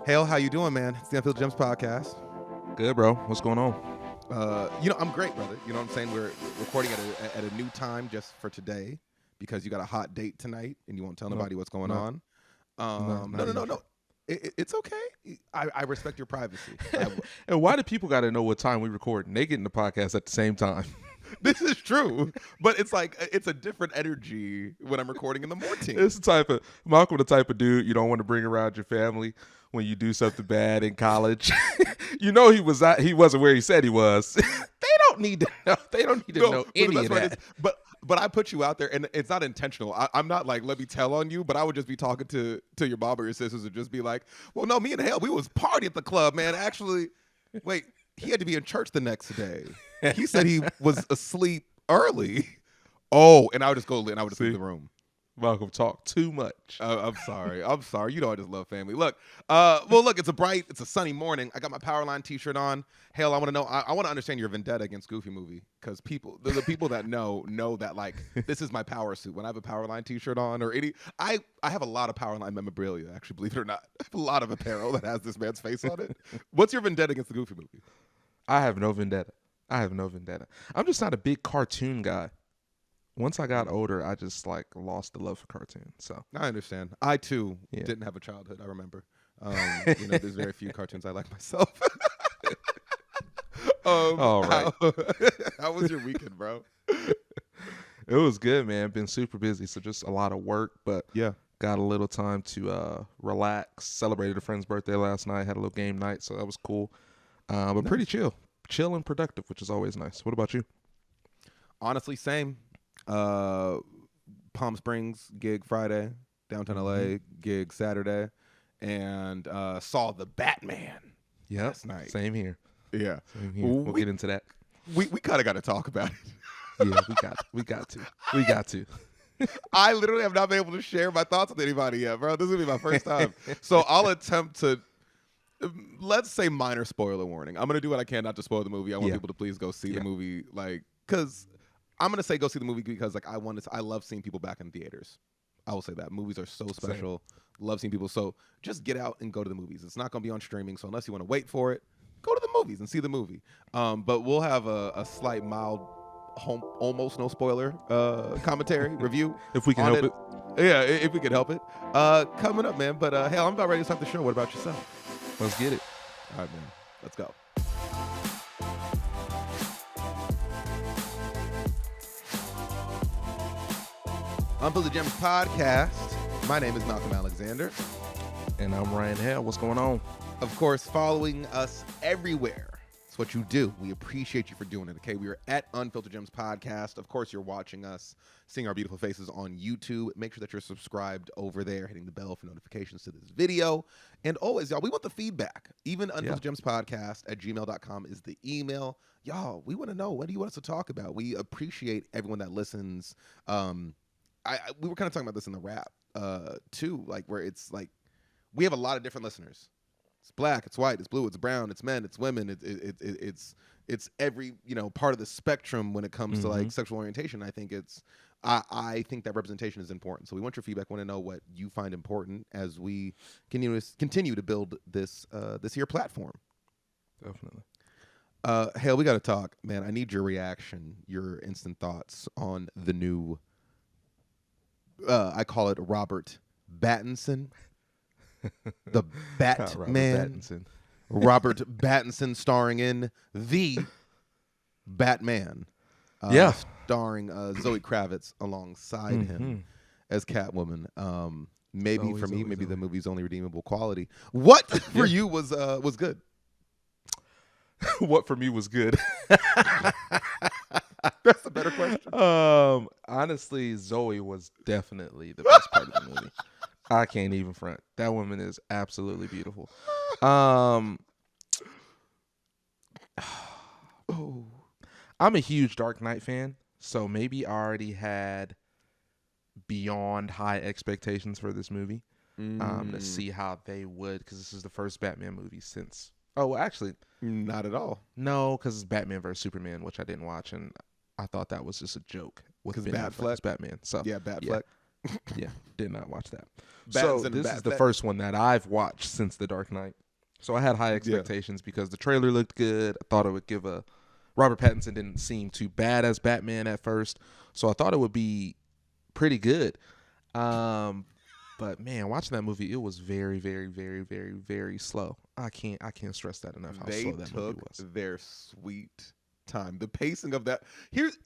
Hale, how you doing, man? It's the Unfiltered Gems podcast. Good, bro. What's going on? I'm great, brother. You know what I'm saying? We're recording at a new time just for today because you got a hot date tonight and you won't tell nobody what's going on. No. It's okay. I respect your privacy. And why do people got to know what time we record and they get in the podcast at the same time? This is true, but it's like it's a different energy when I'm recording in the morning. It's the type of Malcolm, the type of dude you don't want to bring around your family when you do something bad in college. You know he wasn't where he said he was. They don't need to know. They don't need to know any of that. But I put you out there, and it's not intentional. I'm not like, let me tell on you, but I would just be talking to your mom or your sisters and just be like, well, no, me and Hale, we was partying at the club, man. Actually, wait, he had to be in church the next day. He said he was asleep early. Oh, and I would just go and I would just leave the room. Malcolm talk too much. I'm sorry. You know I just love family. Look, it's a sunny morning. I got my Powerline T-shirt on. Hale, I want to know. I want to understand your vendetta against Goofy movie because the people that know that like this is my power suit. When I have a Powerline T-shirt on or I have a lot of Powerline memorabilia. Actually, believe it or not, I have a lot of apparel that has this man's face on it. What's your vendetta against the Goofy movie? I have no vendetta. I'm just not a big cartoon guy. Once I got older, I just like lost the love for cartoons. So I understand. I too didn't have a childhood. I remember. There's very few cartoons I like myself. All right. How was your weekend, bro? It was good, man. Been super busy, so just a lot of work, but yeah, got a little time to relax. Celebrated a friend's birthday last night. Had a little game night, so that was cool. But nice. Pretty chill and productive, which is always nice. What about you? Honestly, same. Palm Springs gig Friday, downtown LA gig Saturday, and saw the Batman. Yeah, last night. Same here. Yeah, same here. We'll get into that. We kind of got to talk about it. Yeah, we got to. I literally have not been able to share my thoughts with anybody yet, bro. This is gonna be my first time, so I'll attempt to. Let's say minor spoiler warning. I'm gonna do what I can not to spoil the movie. I want people to please go see the movie, because. I'm going to say go see the movie because I love seeing people back in theaters. I will say that. Movies are so special. Same. Love seeing people. So just get out and go to the movies. It's not going to be on streaming, so unless you want to wait for it, go to the movies and see the movie. But we'll have a slight, mild, almost no spoiler commentary review. If we can help it. Yeah, if we can help it. Coming up, man. But, hell, I'm about ready to start the show. What about yourself? Let's get it. All right, man. Let's go. Unfiltered Gems podcast. My name is Malcolm Alexander. And I'm Ryan Hale. What's going on? Of course, following us everywhere. It's what you do. We appreciate you for doing it, okay? We are at Unfiltered Gems podcast. Of course, you're watching us, seeing our beautiful faces on YouTube. Make sure that you're subscribed over there, hitting the bell for notifications to this video. And always, y'all, we want the feedback. Even Unfiltered Gems podcast at gmail.com is the email. Y'all, we want to know, what do you want us to talk about? We appreciate everyone that listens. We were kind of talking about this in the rap too, like where it's like we have a lot of different listeners. It's black, it's white, it's blue, it's brown, it's men, it's women, it's every part of the spectrum when it comes to like sexual orientation. I think I think that representation is important. So we want your feedback. Want to know what you find important as we continue to build this here platform. Definitely. Hale, we got to talk, man. I need your reaction, your instant thoughts on the new. I call it Robert Pattinson, the Batman. Robert Pattinson starring in the Batman. Starring Zoe Kravitz alongside him as Catwoman. Maybe for me, maybe the movie's only redeemable quality. What for you was good? What for me was good? That's a better question. Honestly, Zoe was definitely the best part of the movie. I can't even front. That woman is absolutely beautiful. I'm a huge Dark Knight fan, so maybe I already had beyond high expectations for this movie to see how they would, because this is the first Batman movie since. Oh, actually, not at all. No, because it's Batman vs Superman, which I didn't watch, and I thought that was just a joke with Ben Affleck's Batman. So yeah, Batfleck. Yeah, did not watch that. Battins So and this is the first one that I've watched since The Dark Knight. So I had high expectations because the trailer looked good. I thought it would give a Robert Pattinson didn't seem too bad as Batman at first, so I thought it would be pretty good. But man, watching that movie, it was very, very, very, very, very slow. I can't stress that enough. How slow that movie was. Their sweet time. The pacing of that.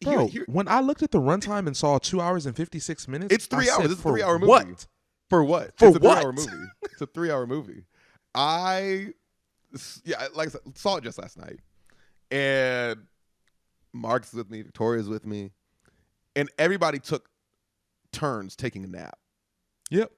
Bro, when I looked at the runtime and saw 2 hours and 56 minutes, it's 3 hours. It's a 3 hour movie. What? For what? For it's a what? 3 hour movie. It's a 3 hour movie. Like I said, saw it just last night, and Mark's with me, Victoria's with me, and everybody took turns taking a nap. Yep.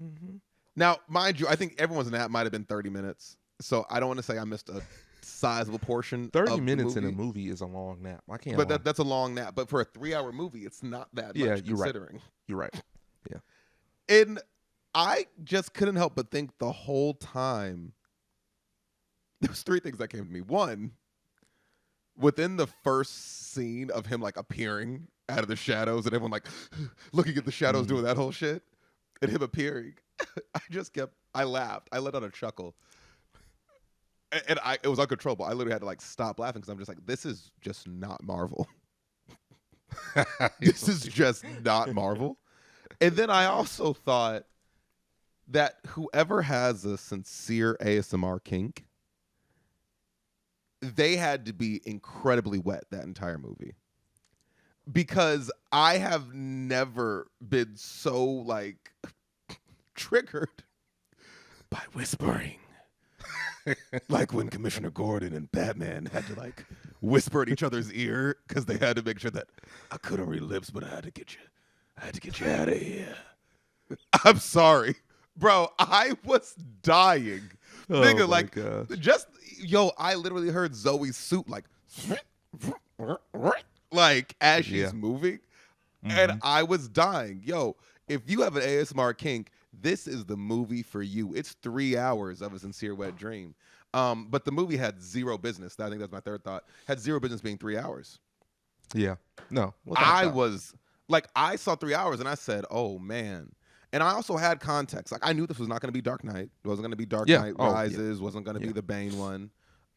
Mm-hmm. Now, mind you, I think everyone's nap might have been 30 minutes, so I don't want to say I missed a sizable portion. 30 minutes in a movie is a long nap. I can't. But that's a long nap. But for a 3 hour movie, it's not that much considering. You're right. Yeah. And I just couldn't help but think the whole time. There was 3 things that came to me. One, within the first scene of him like appearing out of the shadows and everyone like looking at the shadows doing that whole shit and him appearing, I laughed. I let out a chuckle. And it was uncontrollable. I literally had to like stop laughing because I'm just like, this is just not Marvel. This is just not Marvel. And then I also thought that whoever has a sincere ASMR kink, they had to be incredibly wet that entire movie. Because I have never been so like triggered by whispering. Like when Commissioner Gordon and Batman had to like whisper in each other's ear because they had to make sure that I couldn't read lips, but I had to get you out of here. I'm sorry, bro. I was dying, nigga. Like, I literally heard Zoe's suit like as she's moving, and I was dying. Yo, if you have an ASMR kink, this is the movie for you. It's 3 hours of a sincere wet dream. But the movie had zero business. I think that's my third thought. Had zero business being 3 hours. Yeah. No. I was like, I saw 3 hours and I said, oh man. And I also had context. Like I knew this was not going to be Dark Knight. It wasn't going to be Dark Knight Rises. Wasn't going to be the Bane one.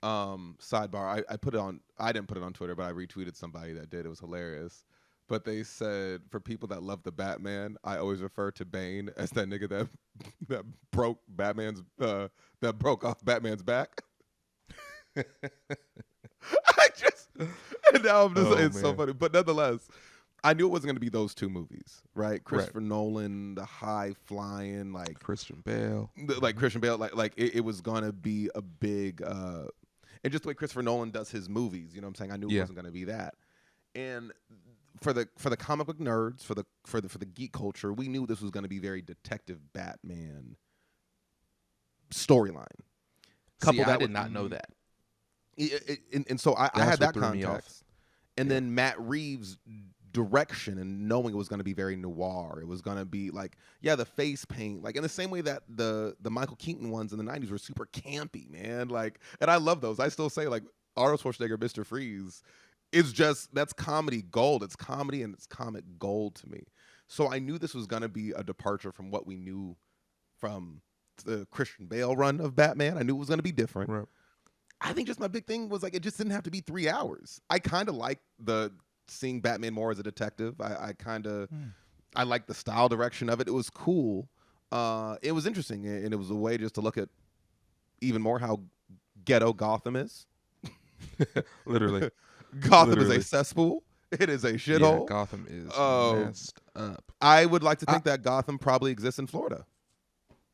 Sidebar. I put it on. I didn't put it on Twitter, but I retweeted somebody that did. It was hilarious. But they said, for people that love the Batman, I always refer to Bane as that nigga that broke off Batman's back. And now I'm just it's so funny. But nonetheless, I knew it wasn't going to be those 2 movies, right? Christopher Nolan, the high flying, like Christian Bale, like it was going to be a big, and just the way Christopher Nolan does his movies, you know what I'm saying? I knew it wasn't going to be that. And for the comic book nerds, for the geek culture, we knew this was going to be very detective Batman storyline. I did not know that. And so I had that context. And then Matt Reeves' direction and knowing it was going to be very noir. It was going to be like, the face paint. Like in the same way that the Michael Keaton ones in the 90s were super campy, man. Like, and I love those. I still say like Arnold Schwarzenegger, Mr. Freeze, that's comedy gold. It's comedy and it's comic gold to me. So I knew this was going to be a departure from what we knew from the Christian Bale run of Batman. I knew it was going to be different. Right. I think just my big thing was like, it just didn't have to be 3 hours. I kind of like seeing Batman more as a detective. I like the style direction of it. It was cool. It was interesting. And it was a way just to look at even more how ghetto Gotham is. Literally. Gotham is a cesspool. It is a shithole. Yeah, Gotham is messed up. I would like to think that Gotham probably exists in Florida.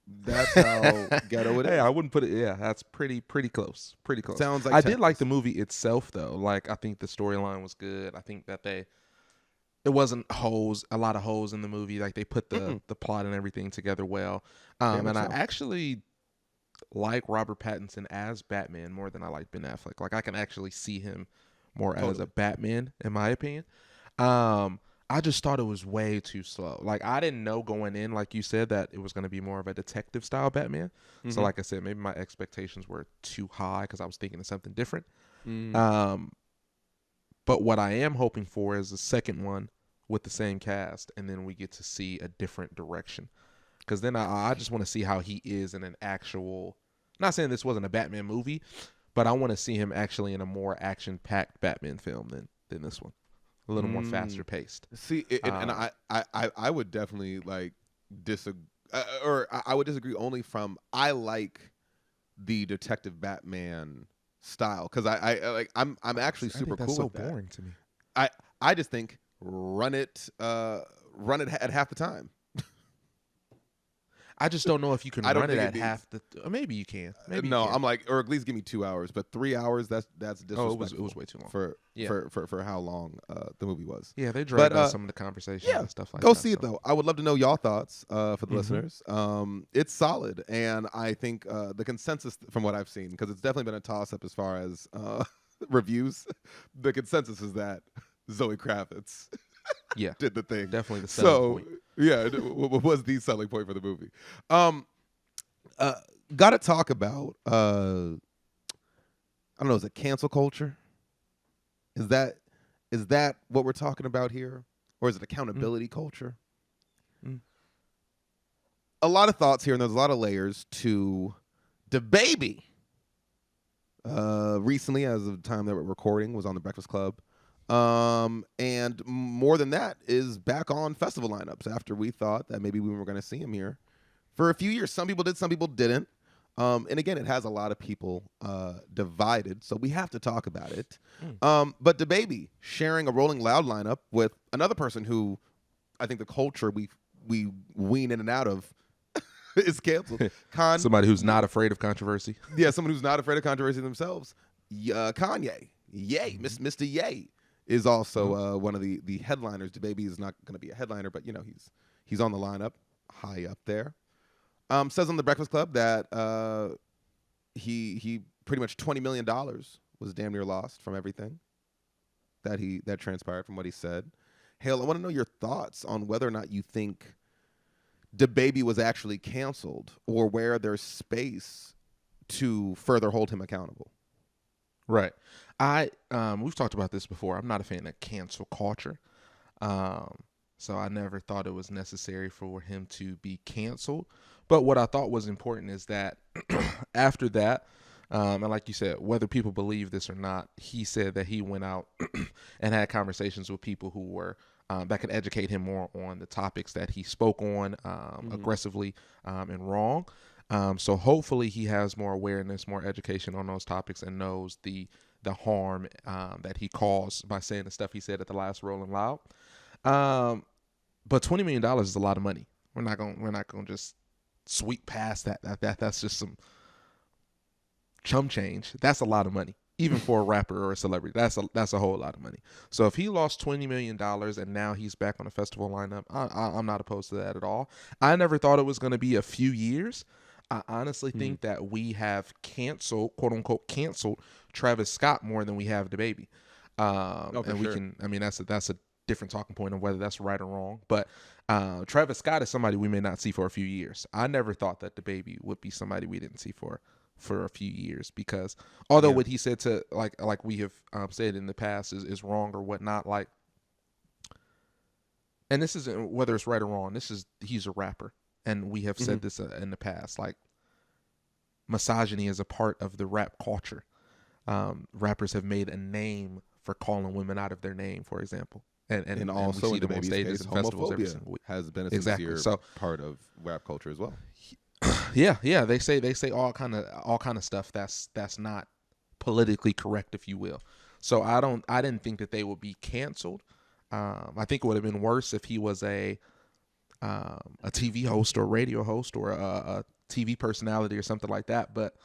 That's how ghetto it is. Hey, I wouldn't put it. Yeah, that's pretty close. Pretty close. Sounds like I did like the movie itself, though. Like, I think the storyline was good. I think that it wasn't a lot of holes in the movie. Like, they put the plot and everything together well. I actually like Robert Pattinson as Batman more than I like Ben Affleck. Like, I can actually see him more as a Batman, in my opinion. I just thought it was way too slow. Like, I didn't know going in, like you said, that it was going to be more of a detective style Batman. Mm-hmm. So like I said, maybe my expectations were too high because I was thinking of something different. But what I am hoping for is the second one with the same cast, and then we get to see a different direction. Because then I just want to see how he is in an actual. Not saying this wasn't a Batman movie, but I want to see him actually in a more action-packed Batman film than this one. A little more faster paced. See, and I would definitely like disagree, or I would disagree only from I like the Detective Batman style because I'm actually super cool so with that. Boring to me. I just think run it at half the time. I just don't know if you can run it at half the. Maybe you can. Maybe no, you can. I'm like, or at least give me 2 hours, but 3 hours that's disrespectful. It was way too long for how long the movie was. Yeah, they dragged out some of the conversations and stuff like that. Go see it though. I would love to know y'all thoughts for the listeners. It's solid, and I think the consensus from what I've seen, because it's definitely been a toss up as far as reviews. The consensus is that Zoe Kravitz did the thing. Definitely the selling point. Yeah, it was the selling point for the movie. Got to talk about I don't know, is it cancel culture? Is that what we're talking about here, or is it accountability culture? A lot of thoughts here, and there's a lot of layers to DaBaby. Recently, as of the time that we're recording, was on the Breakfast Club. And more than that, is back on festival lineups after we thought that maybe we were going to see him here for a few years. Some people did, some people didn't. And again, it has a lot of people divided, so we have to talk about it. But DaBaby sharing a Rolling Loud lineup with another person who I think the culture we wean in and out of is canceled. Somebody who's not afraid of controversy. Yeah, someone who's not afraid of controversy themselves. Kanye, Ye, Mr. Ye, is also one of the headliners. DaBaby is not going to be a headliner, but you know he's on the lineup, high up there. Says on the Breakfast Club that he pretty much $20 million was damn near lost from everything that transpired from what he said. Hale, I want to know your thoughts on whether or not you think DaBaby was actually canceled, or where there's space to further hold him accountable. Right. We've talked about this before. I'm not a fan of cancel culture. So I never thought it was necessary for him to be canceled. But what I thought was important is that after that, and like you said, whether people believe this or not, he said that he went out and had conversations with people who were that could educate him more on the topics that he spoke on aggressively and wrong. So hopefully he has more awareness, more education on those topics, and knows the harm that he caused by saying the stuff he said at the last Rolling Loud. But $20 million is a lot of money. We're not gonna just sweep past that. That's just some chump change. That's a lot of money, even for a rapper or a celebrity. That's a whole lot of money. So if he lost $20 million and now he's back on a festival lineup, I'm not opposed to that at all. I never thought it was going to be a few years. I honestly think that we have canceled, quote unquote, canceled Travis Scott more than we have DaBaby. And we can, I mean, that's a different talking point of whether that's right or wrong. But Travis Scott is somebody we may not see for a few years. I never thought that DaBaby would be somebody we didn't see for a few years, because although what he said to like we have said in the past is wrong or whatnot, like, and this isn't whether it's right or wrong. He's a rapper, and we have said this in the past. Like, misogyny is a part of the rap culture. Rappers have made a name for calling women out of their name, for example, and also we see them on stages and festivals every single week. Has been a sincere part of rap culture as well. Yeah. They say all kind of stuff that's not politically correct, if you will. So I didn't think that they would be canceled. I think it would have been worse if he was a TV host or radio host or a TV personality or something like that. But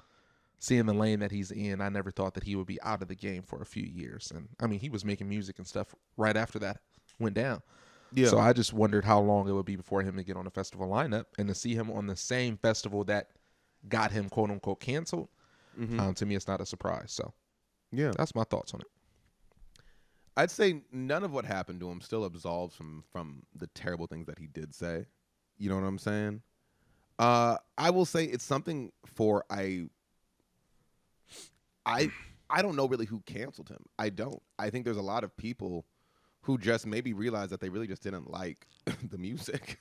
seeing the lane that he's in, I never thought that he would be out of the game for a few years. And I mean, he was making music and stuff right after that went down. Yeah. So I just wondered how long it would be before him to get on a festival lineup, and to see him on the same festival that got him quote unquote canceled. To me, it's not a surprise. So yeah, that's my thoughts on it. I'd say none of what happened to him still absolves him from the terrible things that he did say. You know what I'm saying? I will say it's something for I don't know really who canceled him. I don't. I think there's a lot of people who just maybe realized that they really just didn't like the music.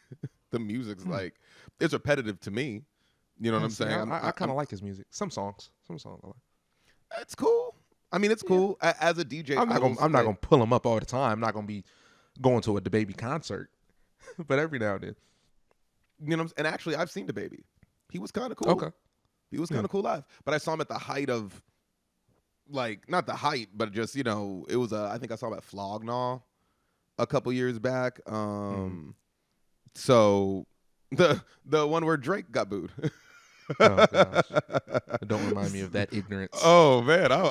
The music's like, it's repetitive to me. You know what I'm saying? I kind of like his music. Some songs I like. It's cool. I mean, it's cool. As a DJ, I'm not gonna pull him up all the time. I'm not gonna be going to a DaBaby concert, but every now and then. You know, and actually, I've seen DaBaby. He was kind of cool. Okay. He was kind of cool live. But I saw him at the height of, like, not the height, but just, it was, I think I saw him at Flog Gnaw a couple years back. So the one where Drake got booed. Oh gosh! Don't remind me of that ignorance. Oh man, I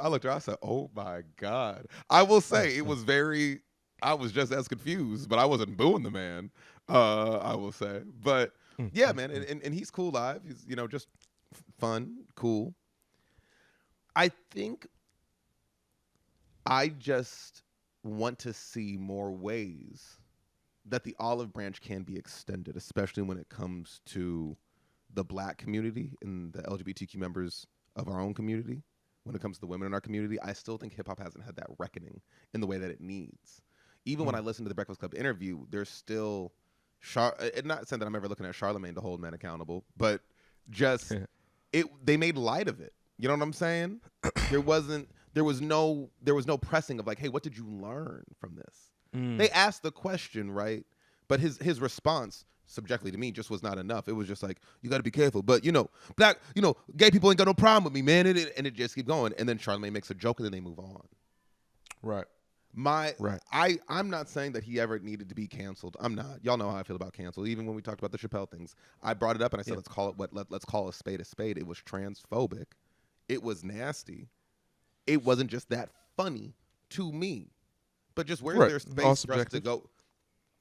looked around. I said, "Oh my god!" I will say it was very. I was just as confused, but I wasn't booing the man. I will say, but yeah, man, and he's cool live. He's just fun, cool. I think I just want to see more ways that the olive branch can be extended, especially when it comes to the Black community and the LGBTQ members of our own community. When it comes to the women in our community, I still think hip hop hasn't had that reckoning in the way that it needs. Even when I listen to the Breakfast Club interview, there's still, not saying that I'm ever looking at Charlemagne to hold men accountable, but just they made light of it. You know what I'm saying? There was no pressing of like, hey, what did you learn from this? They asked the question, right? But his response, subjectively to me, just was not enough. It was just like, you got to be careful. But black, gay people ain't got no problem with me, man. And it just keep going. And then Charlemagne makes a joke, and then they move on. Right. I'm not saying that he ever needed to be canceled. I'm not. Y'all know how I feel about cancel. Even when we talked about the Chappelle things, I brought it up and I said, let's call a spade a spade. It was transphobic. It was nasty. It wasn't just that funny to me. But just where's there space for us to go?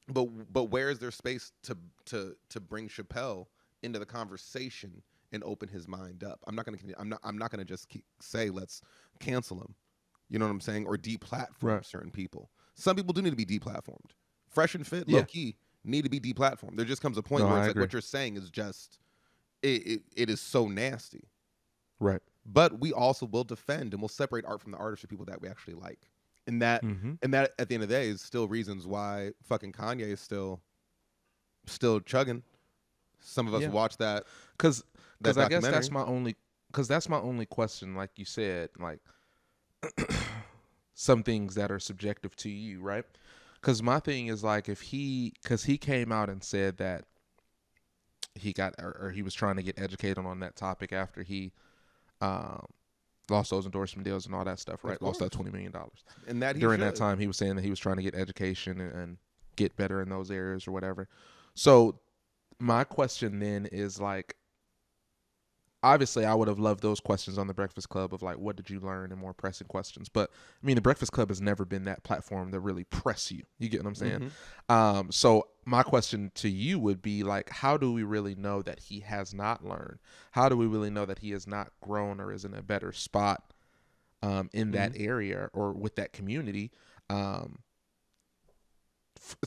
But where is there space to bring Chappelle into the conversation and open his mind up? I'm not gonna just say let's cancel him. You know what I'm saying? Or deplatform certain people. Some people do need to be deplatformed. Fresh and Fit, low key, need to be deplatformed. There just comes a point where it's like what you're saying is just it is so nasty. Right. But we also will defend and we'll separate art from the artist for people that we actually like. And that at the end of the day is still reasons why fucking Kanye is still chugging. Some of us watch that because I guess that's my only question. Like you said, like some things that are subjective to you, right? Because my thing is like because he came out and said that he got or he was trying to get educated on that topic after he lost those endorsement deals and all that stuff, right? Lost that $20 million. And that during that time, he was saying that he was trying to get education and get better in those areas or whatever. So my question then is like, obviously I would have loved those questions on the Breakfast Club of like, what did you learn, and more pressing questions. But I mean, the Breakfast Club has never been that platform that really press you. You get what I'm saying? So my question to you would be like, how do we really know that he has not learned? How do we really know that he has not grown or is in a better spot in that area or with that community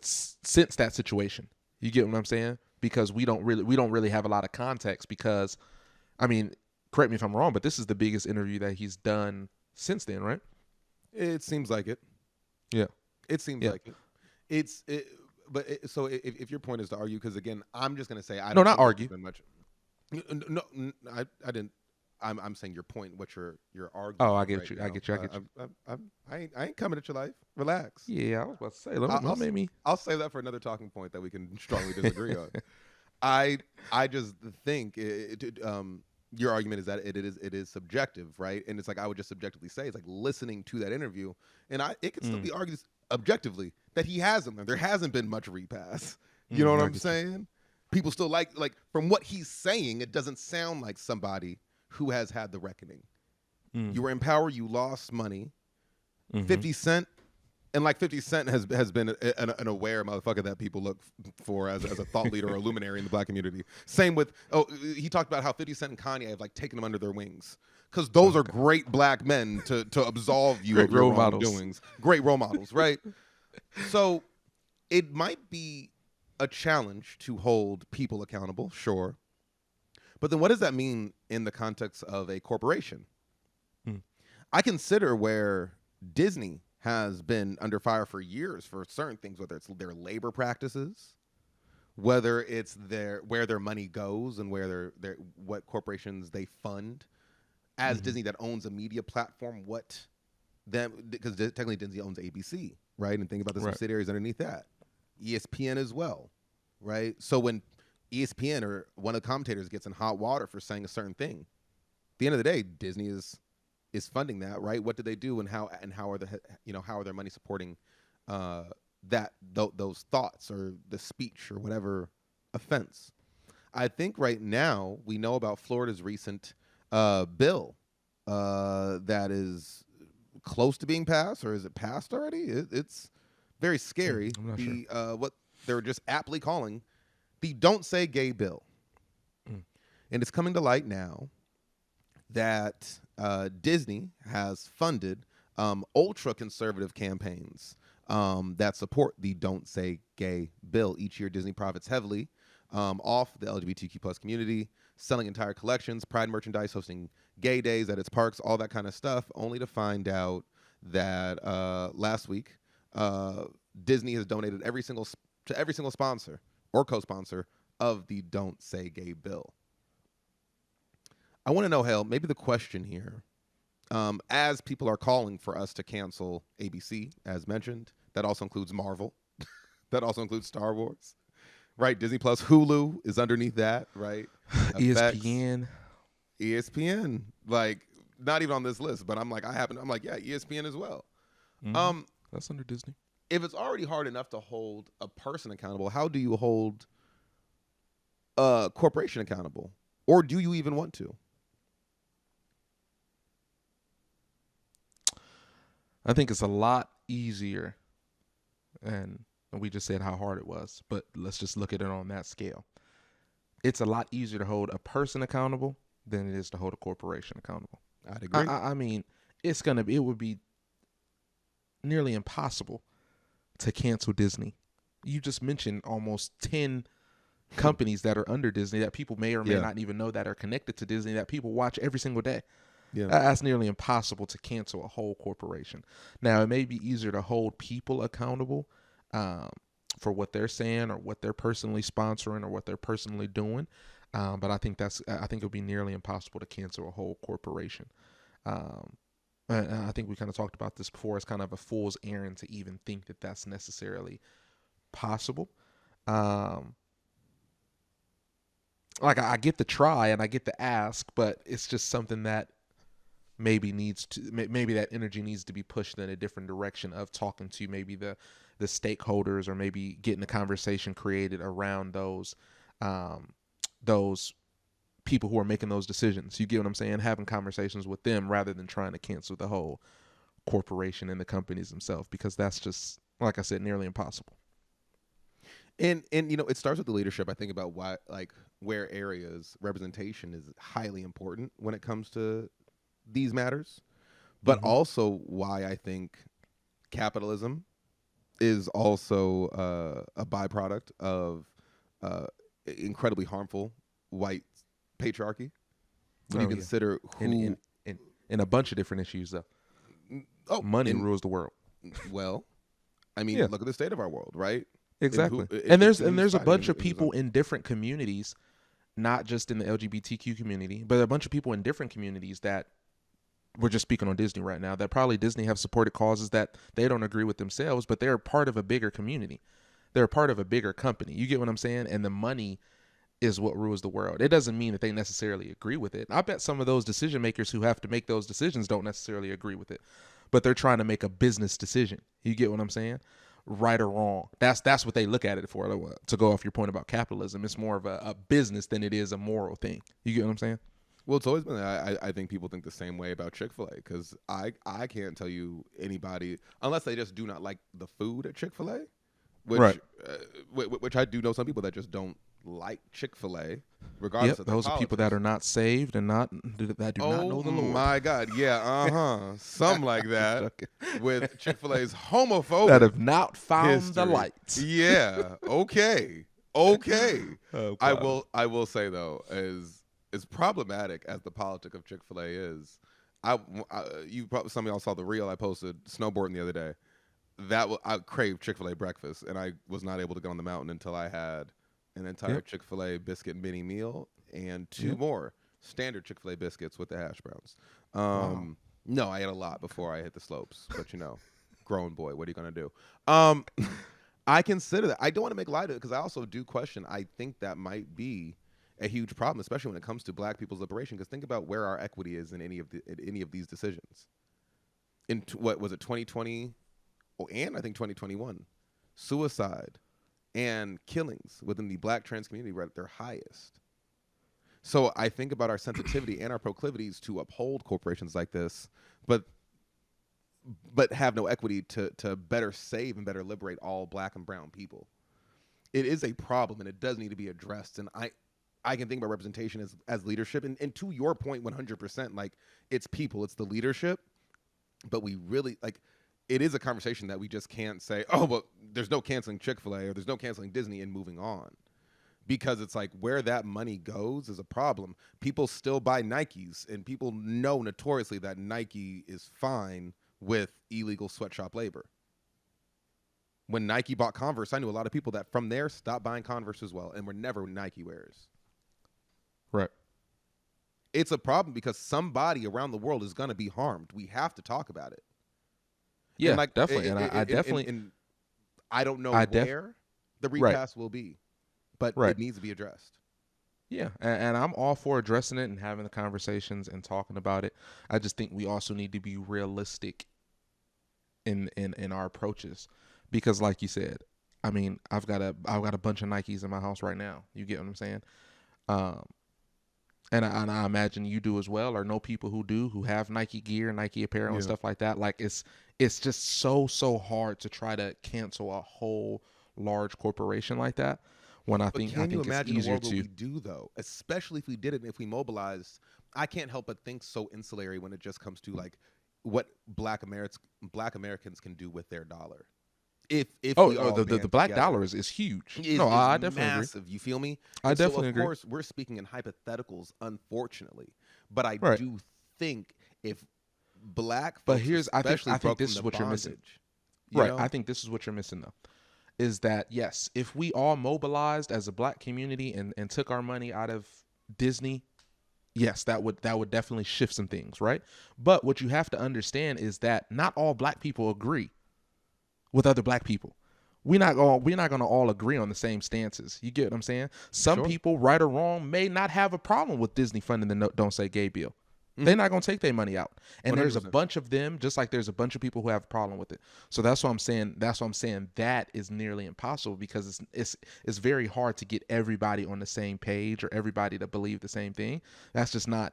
since that situation? You get what I'm saying? Because we don't really have a lot of context because, I mean, correct me if I'm wrong, but this is the biggest interview that he's done since then, right? It seems like it. Yeah. It seems like it. So if your point is to argue, because again, I'm just going to say I don't. No, not argue. Much. No, I didn't. I'm saying your point. What you're arguing. Oh, I get you. I get you. I ain't coming at your life. Relax. Yeah, I was about to say. I'll save that for another talking point that we can strongly disagree on. I just think your argument is that it is subjective, right? And it's like I would just subjectively say it's like listening to that interview, and it can still be argued objectively that he hasn't learned. There hasn't been much repass. You know what I'm saying? People still like from what he's saying, it doesn't sound like somebody who has had the reckoning. You were in power, you lost money. 50 Cent. And like 50 Cent has been an aware motherfucker that people look for as a thought leader or a luminary in the black community. Same with, he talked about how 50 Cent and Kanye have like taken him under their wings. Because those are great black men to absolve you of your wrongdoings. Great role models, right? So it might be a challenge to hold people accountable, sure. But then what does that mean in the context of a corporation? I consider where Disney has been under fire for years for certain things, whether it's their labor practices, whether it's where their money goes and where their what corporations they fund. As Disney that owns a media platform, because technically Disney owns ABC, right? And think about the subsidiaries underneath that. ESPN as well, right? So when ESPN or one of the commentators gets in hot water for saying a certain thing, at the end of the day, Disney is funding that, right? What do they do, and how are how are their money supporting those thoughts or the speech or whatever offense? I think right now we know about Florida's recent bill that is close to being passed, or is it passed already? It's very scary. I'm not sure. What they're just aptly calling the "Don't Say Gay" bill, and it's coming to light now that Disney has funded ultra-conservative campaigns that support the "Don't Say Gay" bill. Each year, Disney profits heavily off the LGBTQ plus community, selling entire collections, pride merchandise, hosting gay days at its parks, all that kind of stuff, only to find out that last week Disney has donated every single sponsor or co-sponsor of the "Don't Say Gay" bill. I want to know, Hale, maybe the question here, as people are calling for us to cancel ABC, as mentioned, that also includes Marvel, that also includes Star Wars, right? Disney Plus, Hulu is underneath that, right? ESPN, like not even on this list, but I'm like, yeah, ESPN as well. Mm-hmm. That's under Disney. If it's already hard enough to hold a person accountable, how do you hold a corporation accountable? Or do you even want to? I think it's a lot easier, and we just said how hard it was, but let's just look at it on that scale. It's a lot easier to hold a person accountable than it is to hold a corporation accountable. I'd agree. I mean, it would be nearly impossible to cancel Disney. You just mentioned almost 10 companies that are under Disney that people may or may not even know that are connected to Disney that people watch every single day. Yeah. That's nearly impossible to cancel a whole corporation. Now, it may be easier to hold people accountable for what they're saying or what they're personally sponsoring or what they're personally doing. But I think it would be nearly impossible to cancel a whole corporation. And I think we kind of talked about this before. It's kind of a fool's errand to even think that that's necessarily possible. Like I get the try and I get the ask, but it's just something that maybe that energy needs to be pushed in a different direction of talking to maybe the stakeholders, or maybe getting a conversation created around those people who are making those decisions. You get what I'm saying? Having conversations with them rather than trying to cancel the whole corporation and the companies themselves, because that's just, like I said, nearly impossible. And it starts with the leadership. I think about where areas representation is highly important when it comes to these matters, but also why I think capitalism is also a byproduct of incredibly harmful white patriarchy. When you consider who in a bunch of different issues, though. Money rules the world. Well, I mean, look at the state of our world, right? Exactly. And there's a bunch of people in different communities, not just in the LGBTQ community, but a bunch of people in different communities that we're just speaking on Disney right now, that probably Disney have supported causes that they don't agree with themselves, but they're part of a bigger community. They're part of a bigger company. You get what I'm saying? And the money is what rules the world. It doesn't mean that they necessarily agree with it. I bet some of those decision makers who have to make those decisions don't necessarily agree with it, but they're trying to make a business decision. You get what I'm saying? Right or wrong. That's what they look at it for. To go off your point about capitalism, it's more of a business than it is a moral thing. You get what I'm saying? Well, it's always been. I think people think the same way about Chick-fil-A, because I can't tell you anybody, unless they just do not like the food at Chick-fil-A, which right. Which I do know some people that just don't like Chick-fil-A, regardless of their those politics. Are people that are not saved and that do not know the Lord. Oh my God, yeah, some like that with Chick-fil-A's homophobic that have not found history. The light. Yeah, okay. Oh, I will say though, as problematic as the politic of Chick-fil-A is, some of y'all saw the reel I posted snowboarding the other day. I craved Chick-fil-A breakfast, and I was not able to get on the mountain until I had an entire Chick-fil-A biscuit mini meal and two more standard Chick-fil-A biscuits with the hash browns. No, I ate a lot before I hit the slopes, but grown boy, what are you gonna do? I consider that. I don't want to make light of it because I also do question. I think that might be a huge problem, especially when it comes to Black people's liberation. Because think about where our equity is in any of these decisions. What was it, 2020, and I think 2021, suicide and killings within the Black trans community were at their highest. So I think about our sensitivity and our proclivities to uphold corporations like this, but have no equity to better save and better liberate all Black and brown people. It is a problem, and it does need to be addressed. And I can think about representation as leadership. And to your point, 100%, like, it's people, it's the leadership. But we really, like, it is a conversation that we just can't say, oh, well, there's no canceling Chick-fil-A or there's no canceling Disney and moving on. Because it's like where that money goes is a problem. People still buy Nikes, and people know notoriously that Nike is fine with illegal sweatshop labor. When Nike bought Converse, I knew a lot of people that from there stopped buying Converse as well and were never Nike wearers. Right. It's a problem because somebody around the world is going to be harmed. We have to talk about it. Yeah, and like, definitely. I don't know where the recast will be, but it needs to be addressed. Yeah, and I'm all for addressing it and having the conversations and talking about it. I just think we also need to be realistic in our approaches, because like you said, I mean, I've got a bunch of Nikes in my house right now. You get what I'm saying? And I imagine you do as well, or know people who have Nike gear, Nike apparel, and stuff like that. Like, it's just so hard to try to cancel a whole large corporation like that. When I think you it's imagine easier the world to what we do, though, especially if we did it and if we mobilized. I can't help but think so insulary when it just comes to like what Black Americans can do with their dollar. If the black dollar is huge. I definitely massive, agree. You feel me? I definitely agree. Of course, we're speaking in hypotheticals, unfortunately, but I do think if Black folks, I think this is what you're missing. I think this is what you're missing, though. Is that, yes, if we all mobilized as a Black community and took our money out of Disney, yes, that would definitely shift some things, right? But what you have to understand is that not all Black people agree with other Black people. We're not going to all agree on the same stances. You get what I'm saying? Some people, right or wrong, may not have a problem with Disney funding the Don't Say Gay bill. They're not going to take their money out. And 100%. There's a bunch of them, just like there's a bunch of people who have a problem with it. So that's what I'm saying. That is nearly impossible, because it's very hard to get everybody on the same page or everybody to believe the same thing. That's not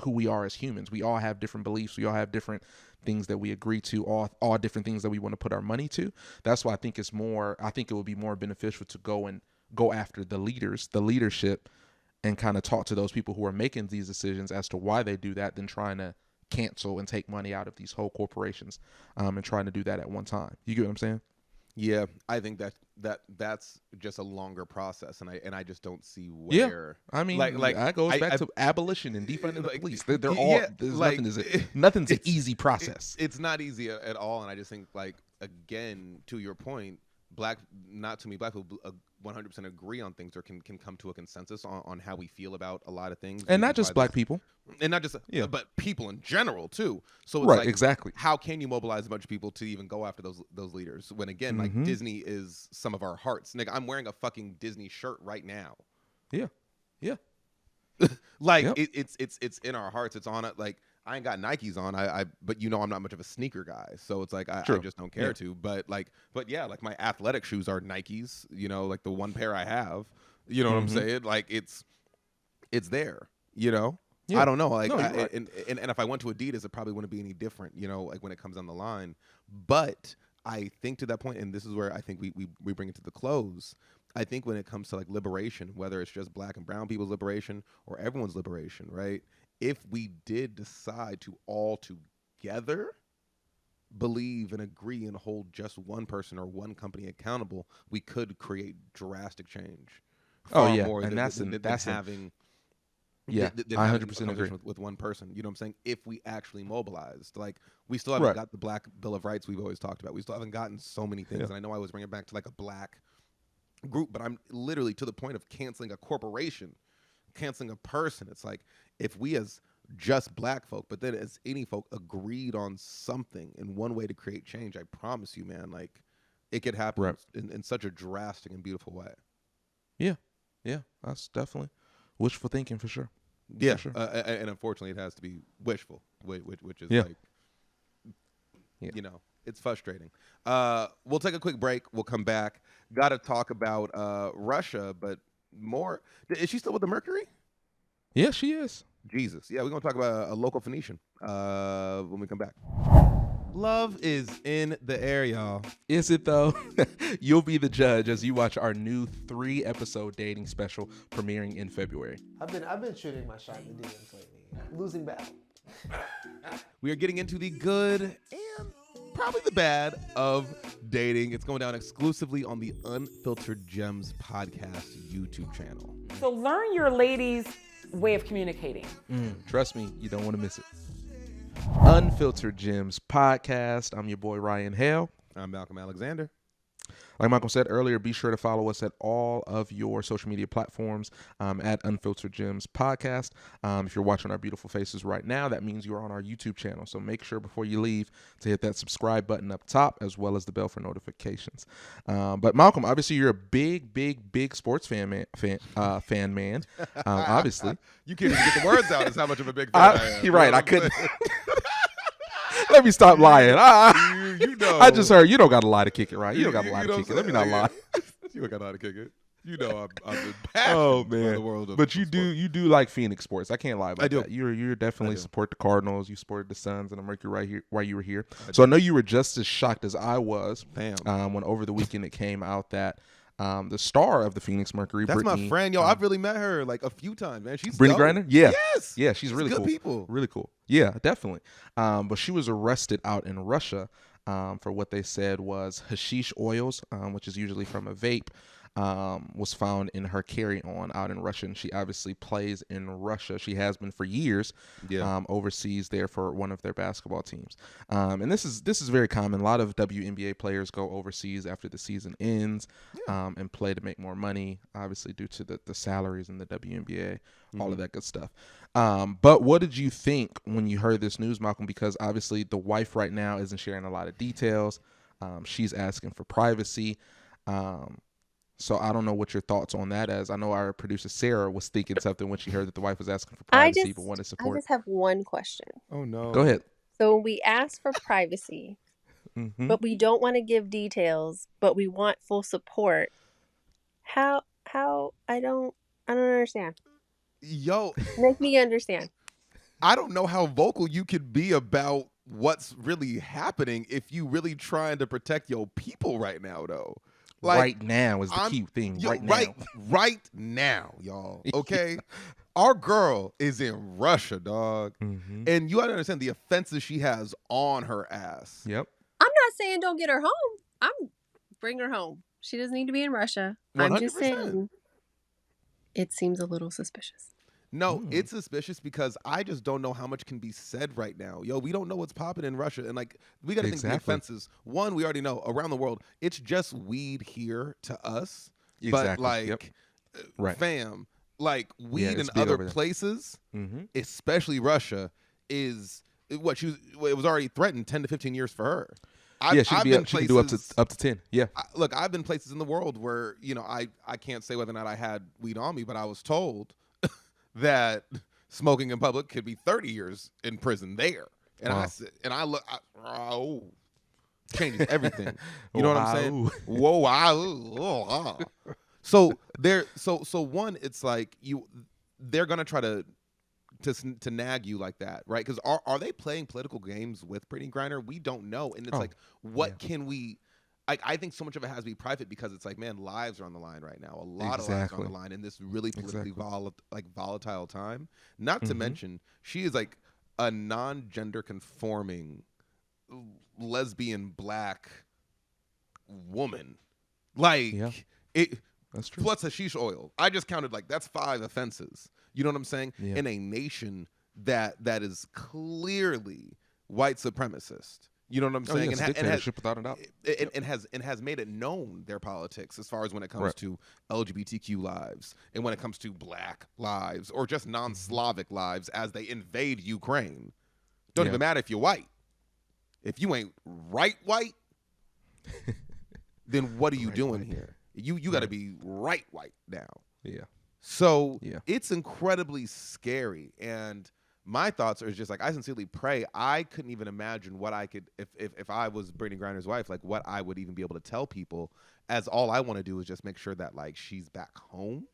who we are as humans. We all have different beliefs. We all have different things that we agree to, all different things that we want to put our money to. That's why I think it would be more beneficial to go after the leadership, and kind of talk to those people who are making these decisions as to why they do that, than trying to cancel and take money out of these whole corporations, and trying to do that at one time. You get what I'm saying? Yeah, I think that's just a longer process, and I just don't see where. Yeah, I mean, like that goes back to abolition and defunding the police. They're all nothing's an easy process. It's not easy at all, and I just think, like, again, to your point, Black people 100% agree on things, or can come to a consensus on how we feel about a lot of things, and not just Black people, and not just but people in general too. So it's right, like, exactly. How can you mobilize a bunch of people to even go after those leaders when, again, like, Disney is some of our hearts? Nigga, I'm wearing a fucking Disney shirt right now. Yeah. Like, it's in our hearts. It's on it. Like, I ain't got Nikes on. But I'm not much of a sneaker guy, so it's like I just don't care to. But yeah, like, my athletic shoes are Nikes. Like the one pair I have. You know what I'm saying? Like, it's there. Yeah. I don't know. Like, right. and if I went to Adidas, it probably wouldn't be any different. Like, when it comes on the line. But I think to that point, and this is where I think we bring it to the close. I think when it comes to, like, liberation, whether it's just Black and brown people's liberation or everyone's liberation, right? If we did decide to all together believe and agree and hold just one person or one company accountable, we could create drastic change. More and that's having. Yeah, than I having a 100% conversation agree. with one person. You know what I'm saying? If we actually mobilized, like we still haven't Right. got the Black Bill of Rights we've always talked about. We still haven't gotten so many things. Yeah. And I know I was bringing it back to like a black group, but I'm literally to the point of canceling a corporation, canceling a person. It's like if we as just black folk, but then as any folk agreed on something in one way to create change, I promise you, man, like it could happen Right. in such a drastic and beautiful way. Yeah. Yeah. That's definitely wishful thinking for sure. Yeah, For sure. and unfortunately, it has to be wishful, which is Yeah. like, Yeah. you know, it's frustrating. We'll take a quick break. We'll come back. Got to talk about Russia, but more. Is she still with the Mercury? Yeah, she is. Jesus. Yeah, we're gonna talk about a local Phoenician when we come back. Love is in the air, y'all. Is it though? You'll be the judge as you watch our new 3-episode dating special premiering in February. I've been shooting my shot in the DMs lately. Losing battle. We are getting into the good and probably the bad of dating. It's going down exclusively on the Unfiltered Gems podcast YouTube channel. So learn your lady's way of communicating. Trust me, you don't want to miss it. Unfiltered Gems podcast. I'm your boy Ryan Hale. I'm Malcolm Alexander. Like Michael said earlier, be sure to follow us at all of your social media platforms at Unfiltered Gems Podcast. If you're watching our beautiful faces right now, that means you're on our YouTube channel. So make sure before you leave to hit that subscribe button up top as well as the bell for notifications. But Malcolm, obviously you're a big sports fan man. Obviously, You can't even get the words out. Is how much of a big fan I am. You're right. You know I what I'm couldn't. saying? Let me stop lying. You know. I just heard you don't got a lie to kick it, right? You don't got a lie You to know kick it. what Let I'm me not saying? lie. You don't got how to kick it. You know I'm passionate Oh by man, the world of but you sports. do like Phoenix sports. I can't lie about I do. that. You're definitely I do. support the Cardinals. You supported the Suns and the Mercury right here while you were here. So I know you were just as shocked as I was. Damn. When over the weekend it came out that the star of the Phoenix Mercury, That's my Brittney, friend, yo. I've really met her like a few times, man. She's Brittney dope. Griner. Yeah, Yes. yeah, she's really good cool. people. Really cool. Yeah, definitely. But she was arrested out in Russia for what they said was hashish oils, which is usually from a vape. Was found in her carry-on out in Russia, and she obviously plays in Russia. She has been for years, overseas there for one of their basketball teams. And this is very common. A lot of WNBA players go overseas after the season ends and play to make more money, obviously due to the salaries in the WNBA, all of that good stuff. But what did you think when you heard this news, Malcolm? Because obviously the wife right now isn't sharing a lot of details. She's asking for privacy. So I don't know what your thoughts on that is. I know our producer Sarah was thinking something when she heard that the wife was asking for privacy but wanted I support. just have one question. Oh no. Go ahead. So we ask for privacy, but we don't want to give details, but we want full support. How I don't understand. Yo, Make me understand. I don't know how vocal you could be about what's really happening if you really trying to protect your people right now, though. Like, right now is the key thing. yo, Right now. right now, y'all. Okay, our girl is in Russia, dog, and you gotta understand the offenses she has on her ass. Yep. I'm not saying don't get her home. Bring her home. She doesn't need to be in Russia. I'm just 100%. saying it seems a little suspicious. No, it's suspicious because I just don't know how much can be said right now. Yo, we don't know what's popping in Russia. And like, we got to think the offenses. One, we already know around the world, it's just weed here to us. Exactly. But like, Right. fam, like weed in it's big other over there. places, especially Russia, is what it was already threatened 10 to 15 years for her. She can do up to 10. Yeah. Look, I've been places in the world where, I can't say whether or not I had weed on me, but I was told that smoking in public could be 30 years in prison there. And changes everything. You know what I'm saying? Whoa, wow. So one, it's like they're gonna try to nag you like that, right? Because are they playing political games with Brittney Griner? We don't know, and it's like, what can we? I think so much of it has to be private because it's like, man, lives are on the line right now. A lot of lives are on the line in this really politically volatile time. Not to mention, she is like a non-gender conforming lesbian black woman. Like That's true. plus hashish oil. I just counted like that's 5 offenses. You know what I'm saying? Yeah. In a nation that is clearly white supremacist. You know what I'm saying? Yes, dictatorship without a doubt. And has made it known their politics as far as when it comes Right. to LGBTQ lives and when it comes to black lives or just non-Slavic lives as they invade Ukraine. Don't Yeah. even matter if you're white. If you ain't right white, then what are you Right doing white. here? You got to be right white now. Yeah. So Yeah. it's incredibly scary. And my thoughts are just like, I sincerely pray. I couldn't even imagine what I could, if I was Brittney Griner's wife, like what I would even be able to tell people, as all I want to do is just make sure that like she's back home.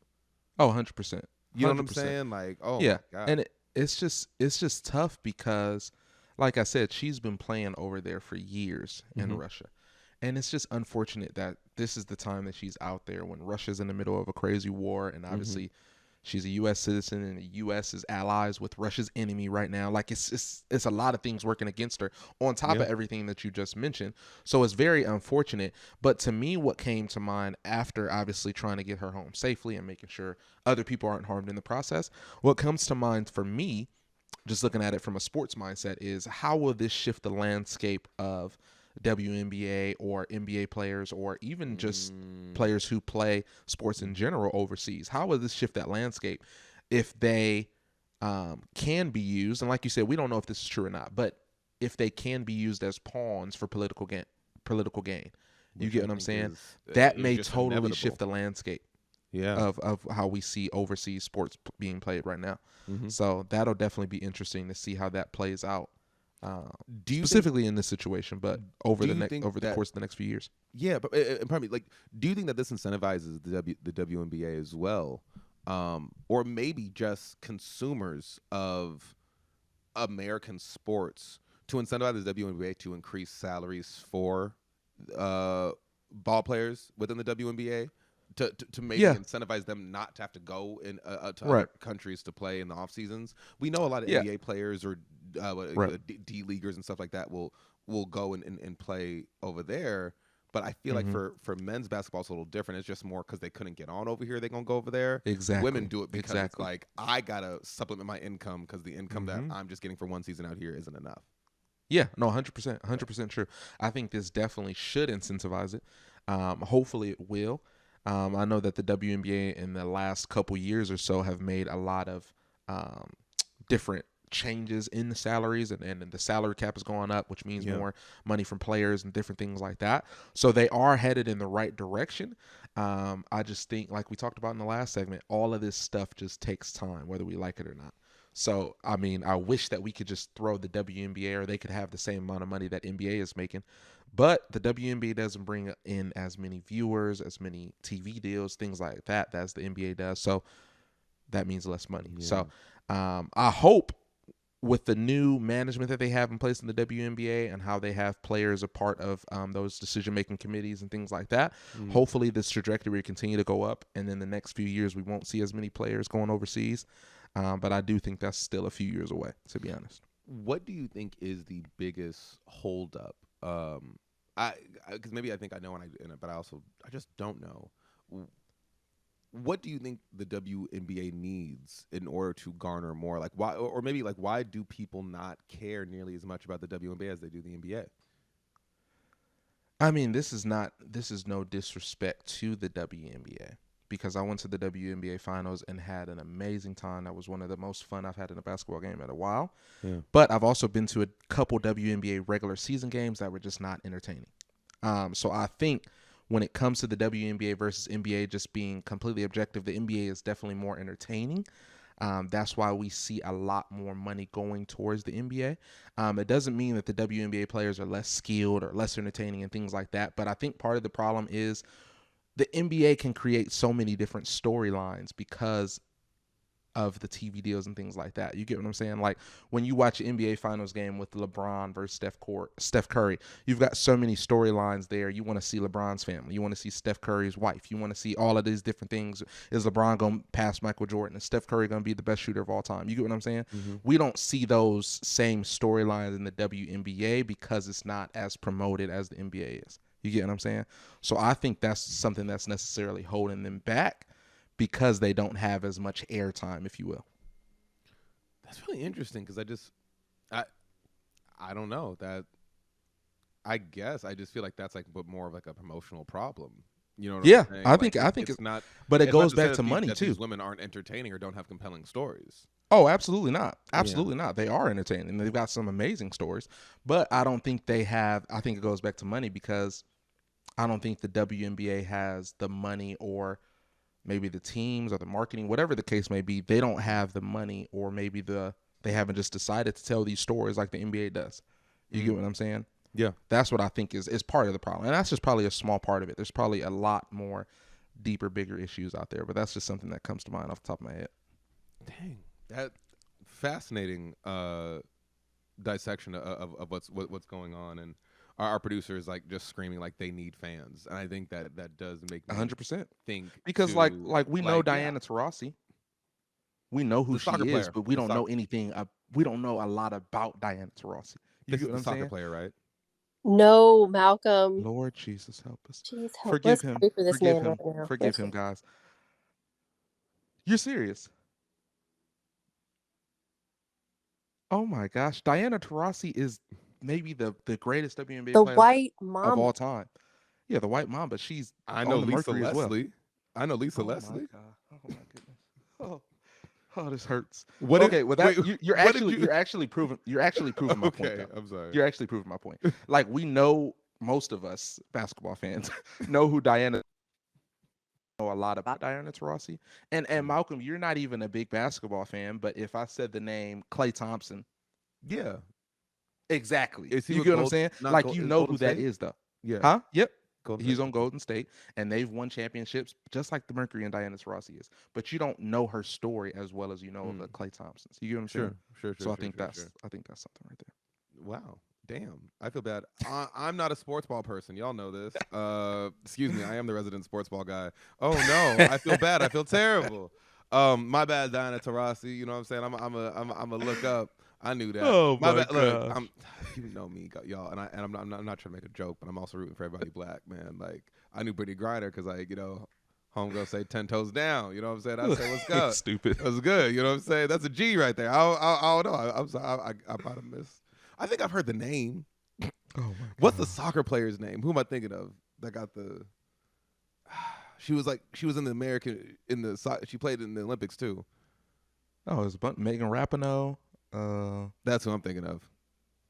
Oh, 100%. You know what I'm 100%. saying? Like, oh Yeah. my God. And it's just tough because, like I said, she's been playing over there for years in Russia. And it's just unfortunate that this is the time that she's out there when Russia's in the middle of a crazy war. And obviously she's a U.S. citizen and the U.S. is allies with Russia's enemy right now. Like it's a lot of things working against her on top of everything that you just mentioned. So it's very unfortunate. But to me, what came to mind after obviously trying to get her home safely and making sure other people aren't harmed in the process, what comes to mind for me, just looking at it from a sports mindset, is how will this shift the landscape of WNBA or NBA players or even just players who play sports in general overseas? How will this shift that landscape if they can be used? And like you said, we don't know if this is true or not, but if they can be used as pawns for political gain. You get what I'm saying? That may totally shift the landscape of how we see overseas sports being played right now. So that'll definitely be interesting to see how that plays out. Specifically in this situation, but over the course of the next few years. Yeah, but and probably like, do you think that this incentivizes the WNBA as well, or maybe just consumers of American sports to incentivize the WNBA to increase salaries for ball players within the WNBA? To maybe incentivize them not to have to go in to other countries to play in the off seasons. We know a lot of NBA players or D leaguers and stuff like that will go and play over there. But I feel like for men's basketball, it's a little different. It's just more because they couldn't get on over here. They're going to go over there. Exactly. Women do it because it's like, I got to supplement my income because the income that I'm just getting for one season out here isn't enough. Yeah, no, 100% true. I think this definitely should incentivize it. Hopefully it will. I know that the WNBA in the last couple years or so have made a lot of different changes in the salaries, and the salary cap is going up, which means more money from players and different things like that. So they are headed in the right direction. I just think, like we talked about in the last segment, all of this stuff just takes time, whether we like it or not. So, I mean, I wish that we could just throw the WNBA, or they could have the same amount of money that NBA is making. But the WNBA doesn't bring in as many viewers, as many TV deals, things like that, as the NBA does. So that means less money. Yeah. So I hope with the new management that they have in place in the WNBA and how they have players a part of those decision-making committees and things like that, hopefully this trajectory will continue to go up. And in the next few years, we won't see as many players going overseas. But I do think that's still a few years away, to be honest. What do you think is the biggest holdup? Because maybe I think I know, but I just don't know. What do you think the WNBA needs in order to garner more? Like why, or maybe like why do people not care nearly as much about the WNBA as they do the NBA? I mean, this is no disrespect to the WNBA, because I went to the WNBA finals and had an amazing time. That was one of the most fun I've had in a basketball game in a while. Yeah. But I've also been to a couple WNBA regular season games that were just not entertaining. So I think when it comes to the WNBA versus NBA, just being completely objective, the NBA is definitely more entertaining. That's why we see a lot more money going towards the NBA. It doesn't mean that the WNBA players are less skilled or less entertaining and things like that. But I think part of the problem is the NBA can create so many different storylines because of the TV deals and things like that. You get what I'm saying? Like when you watch an NBA Finals game with LeBron versus Steph Curry, you've got so many storylines there. You want to see LeBron's family. You want to see Steph Curry's wife. You want to see all of these different things. Is LeBron going to pass Michael Jordan? Is Steph Curry going to be the best shooter of all time? You get what I'm saying? We don't see those same storylines in the WNBA because it's not as promoted as the NBA is. You get what I'm saying? So I think that's something that's necessarily holding them back because they don't have as much airtime, if you will. That's really interesting because I don't know that. I guess I just feel like that's like more of like a promotional problem. You know what Yeah, I'm saying? I think it's not. but it It's not goes to back say to that money that too. These women aren't entertaining or don't have compelling stories. Oh, absolutely not. Absolutely not. They are entertaining. They've got some amazing stories, but I don't think they have. I think it goes back to money because I don't think the WNBA has the money, or maybe the teams or the marketing, whatever the case may be. They don't have the money, or maybe they haven't just decided to tell these stories like the NBA does. You get what I'm saying? Yeah. That's what I think is part of the problem. And that's just probably a small part of it. There's probably a lot more deeper, bigger issues out there, but that's just something that comes to mind off the top of my head. Dang, that fascinating dissection of what's going on, and our producer is like just screaming like they need fans, and I think that does make me 100%. think Because to, like we know yeah, Diana Taurasi. We know who the she soccer is, player. but we don't know anything. We don't know a lot about Diana Taurasi. You This get is what the I'm soccer saying? player, right? No, Malcolm. Lord Jesus, help us. Jeez, help. Forgive Let's him. pray for this Forgive man him. right now. Forgive Let's him, guys. You're serious? Oh my gosh, Diana Taurasi is maybe the greatest WNBA The player white of mama. all time. Yeah, the White Mamba. She's I know on the Lisa Mercury as well. Leslie. I know Lisa Oh my Leslie. god. Oh my goodness. Oh, this hurts. What okay, did- well that wait, you're what did actually you- you're actually proving my point Okay, though. I'm sorry. You're actually proving my point. Like we know, most of us basketball fans know who Diana, know a lot about Diana Taurasi. And Malcolm, you're not even a big basketball fan, but if I said the name Klay Thompson, Yeah. exactly. Is he You with get what I'm Gold- saying? not Like Gold- you is know Golden who that State? is though. Yeah. Huh? Yep. Golden He's State. on Golden State, and they've won championships just like the Mercury and Diana Taurasi is. But you don't know her story as well as you know of the Klay Thompsons. You get what I'm saying? Sure. So I think that's something right there. Wow. Damn. I feel bad. I'm not a sports ball person. Y'all know this. Excuse me. I am the resident sports ball guy. Oh no. I feel bad. I feel terrible. My bad, Diana Taurasi. You know what I'm saying? I'm a look up. I knew that. Oh my bad. Look, gosh. you know me, y'all, and I'm not trying to make a joke, but I'm also rooting for everybody black, man. Like I knew Brittney Griner because homegirl say 10 toes down. You know what I'm saying? I say what's good. Stupid. That's good. You know what I'm saying? That's a G right there. I don't know. I'm sorry. I might have missed. I think I've heard the name. Oh my god. What's the soccer player's name? Who am I thinking of? That got the. She was in the American she played in the Olympics too. Oh, it's Megan Rapinoe. That's who I'm thinking of.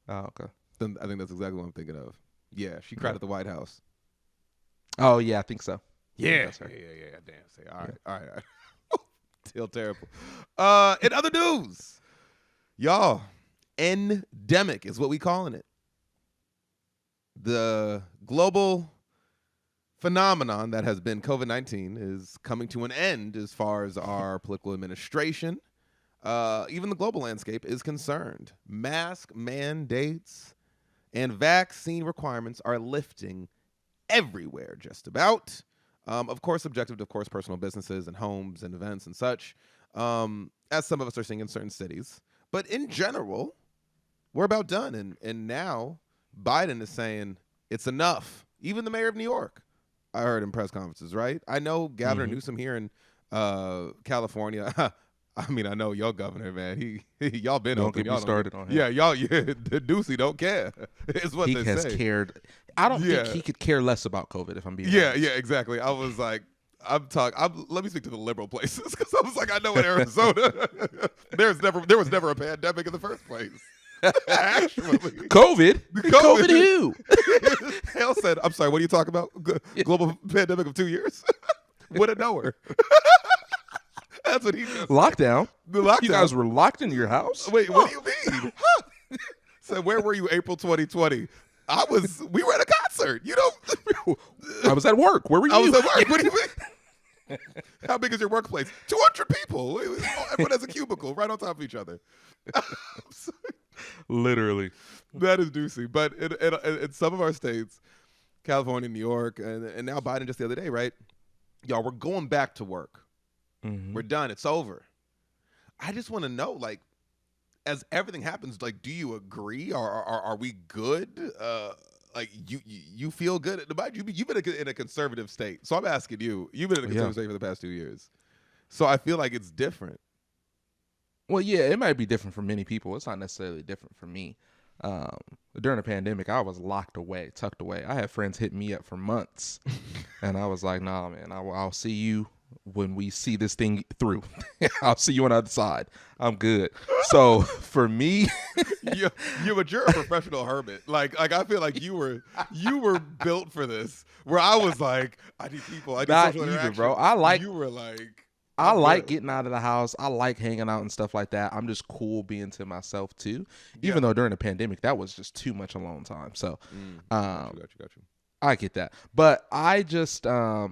Oh, okay. Then I think that's exactly what I'm thinking of. Yeah, she cried at the White House. Oh yeah, I think so. Yeah, That's her. yeah. Damn. Say, all right. Still terrible. In other news, y'all, endemic is what we calling it. The global phenomenon that has been COVID-19 is coming to an end as far as our political administration. Even the global landscape is concerned. Mask mandates and vaccine requirements are lifting everywhere, just about. Of course, subjective to, of course, personal businesses and homes and events and such, as some of us are seeing in certain cities. But in general, we're about done. And now Biden is saying it's enough. Even the mayor of New York, I heard in press conferences, right? I know Governor Newsom here in California. I mean, I know your governor, man. Y'all been Don't open. get me Y'all started on him. Yeah, the Deucey don't care. Is what He they has say. cared. I don't think he could care less about COVID, if I'm being honest. Yeah, exactly. I was like, let me speak to the liberal places because I was like, I know in Arizona, there was never a pandemic in the first place. Actually, COVID who? Hell said, I'm sorry. What are you talking about? Global pandemic of 2 years? Wouldn't know her. That's what he said. Lockdown. The lockdown. You guys were locked in your house? Wait, what do you mean? So where were you April 2020? We were at a concert. You know, I was at work. Where were you? I was at work. What do you mean? How big is your workplace? 200 people. Everyone has a cubicle right on top of each other. Literally. That is juicy. But in some of our states, California, New York, and now Biden just the other day, right? Y'all, we're going back to work. Mm-hmm. We're done. It's over. I just want to know, like, as everything happens, like, do you agree? Are we good? like you feel good. Mind you've been in a conservative state, so I'm asking you. You've been in a conservative state for the past 2 years, so I feel like it's different. Well, yeah, it might be different for many people. It's not necessarily different for me. During the pandemic, I was locked away, tucked away. I had friends hit me up for months, and I was like, "Nah, man, I'll see you when we see this thing through. I'll see you on the other side. I'm good." So for me, you're a professional hermit. Like I feel like you were built for this. Where I was like, I need people. I need not social even, interaction. bro. You were like. I like getting out of the house. I like hanging out and stuff like that. I'm just cool being to myself too. Even though during the pandemic, that was just too much alone time. So, got you. I get that. But I just, I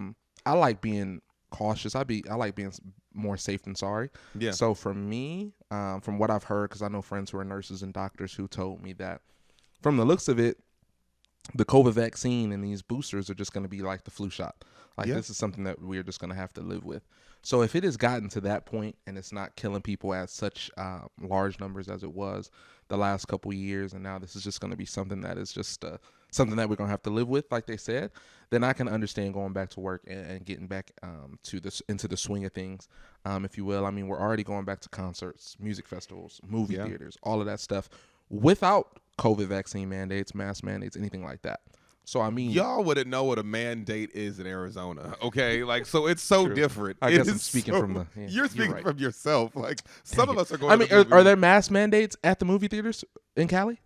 like being cautious. I like being more safe than sorry. Yeah. So for me, from what I've heard, because I know friends who are nurses and doctors who told me that from the looks of it, the COVID vaccine and these boosters are just going to be like the flu shot. Like this is something that we're just going to have to live with. So if it has gotten to that point and it's not killing people at such large numbers as it was the last couple of years, and now this is just going to be something that is just something that we're going to have to live with, like they said, then I can understand going back to work and getting back into the swing of things, if you will. I mean, we're already going back to concerts, music festivals, movie theaters, all of that stuff without COVID vaccine mandates, mask mandates, anything like that. So, I mean, y'all wouldn't know what a mandate is in Arizona, okay? Like, so it's so different. I guess I'm speaking from the... Yeah, you're speaking from yourself. Like, some of us are going I mean, are there mask mandates at the movie theaters in Cali?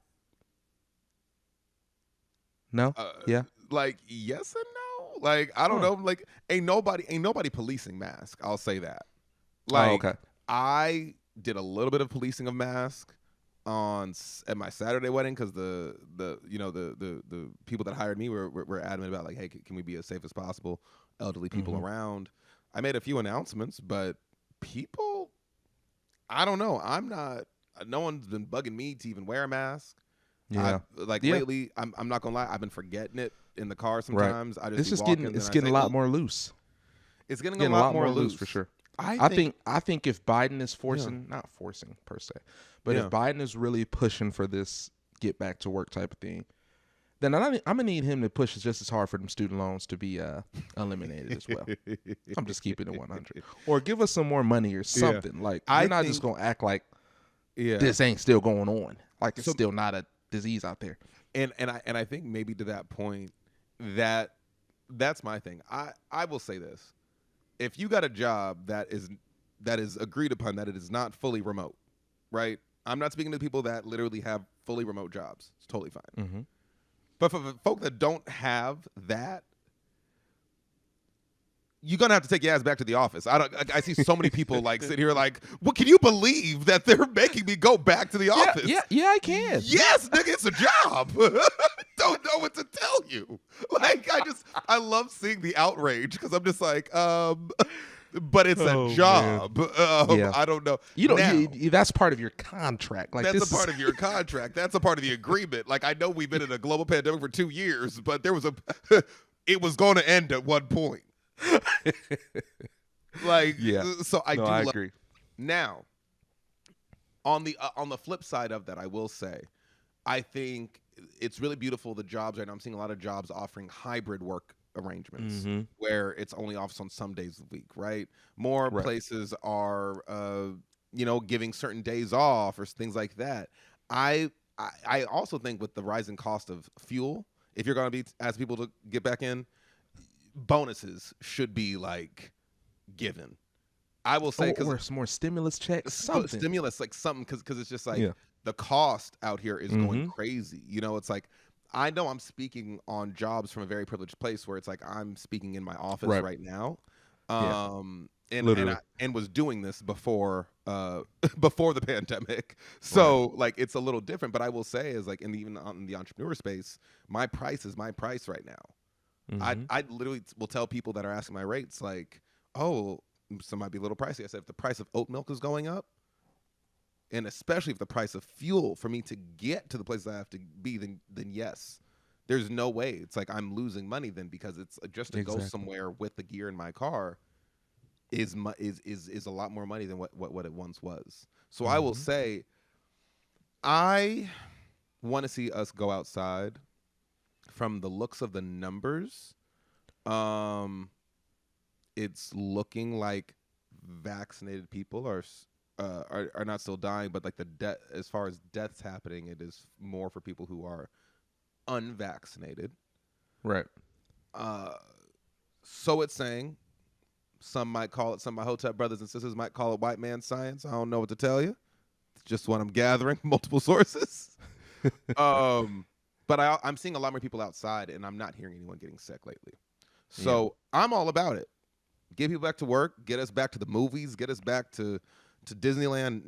No? Yeah? Like, yes and no. Like, I don't know. Like, ain't nobody policing masks. I'll say that. Like, okay. I did a little bit of policing of masks at my Saturday wedding because the people that hired me were adamant about like, hey, can we be as safe as possible? Elderly people around. I made a few announcements, but people, I don't know. No one's been bugging me to even wear a mask. Yeah. Lately, I'm not gonna lie, I've been forgetting it in the car sometimes. Right. I just it's getting a lot more loose. It's getting a lot more loose for sure. I think if Biden is not forcing per se, but if Biden is really pushing for this get back to work type of thing, then I'm gonna need him to push just as hard for them student loans to be eliminated as well. I'm just keeping it 100, or give us some more money or something. Like we're not just gonna act like this ain't still going on, like it's still not a disease out there. And I think maybe to that point, that's my thing. I will say this. If you got a job that is agreed upon that it is not fully remote, right? I'm not speaking to people that literally have fully remote jobs. It's totally fine. Mm-hmm. But for folk that don't have that, you're gonna have to take your ass back to the office. I see so many people like sit here like, well, can you believe that they're making me go back to the office? Yeah, I can. Yes, nigga, it's a job. Don't know what to tell you. Like, I love seeing the outrage because I'm just like, but it's a job. I don't know. That's part of your contract. Like that's a part of your contract. That's a part of the agreement. Like, I know we've been in a global pandemic for 2 years, but it was going to end at one point. So I agree. Now, on the flip side of that, I will say, I think it's really beautiful the jobs right now. I'm seeing a lot of jobs offering hybrid work arrangements where it's only office on some days of the week, right? More places are giving certain days off or things like that. I also think with the rising cost of fuel, if you're going to be asking people to get back in, bonuses should be like given. I will say, or some more stimulus checks, something. Stimulus, like something, because it's just like the cost out here is going crazy. It's like, I know I'm speaking on jobs from a very privileged place where it's like I'm speaking in my office right now, and was doing this before the pandemic. So like it's a little different. But I will say is like even on the entrepreneur space, my price is my price right now. I literally will tell people that are asking my rates like, oh, some might be a little pricey. I said, if the price of oat milk is going up, and especially if the price of fuel for me to get to the places I have to be, then yes, there's no way. It's like I'm losing money then, because it's just to go somewhere with the gear in my car is a lot more money than what it once was. So I will say, I want to see us go outside from the looks of the numbers, it's looking like vaccinated people are not still dying, but like as far as deaths happening, it is more for people who are unvaccinated. Right. So it's saying, some might call it, some of my Hotep brothers and sisters might call it white man science. I don't know what to tell you. It's just what I'm gathering, multiple sources. But I'm seeing a lot more people outside, and I'm not hearing anyone getting sick lately. So I'm all about it. Get people back to work, get us back to the movies, get us back to Disneyland.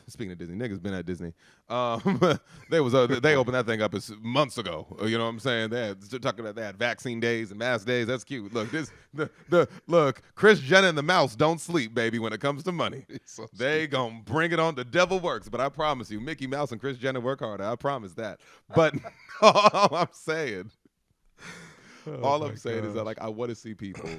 Speaking of Disney, niggas been at Disney. They opened that thing up months ago. You know what I'm saying? They're talking about that vaccine days and mask days. That's cute. Look, look. Chris Jenner and the mouse don't sleep, baby. When it comes to money, so they gonna bring it on. The devil works, but I promise you, Mickey Mouse and Chris Jenner work harder. I promise that. But all I'm saying is that, like, I want to see people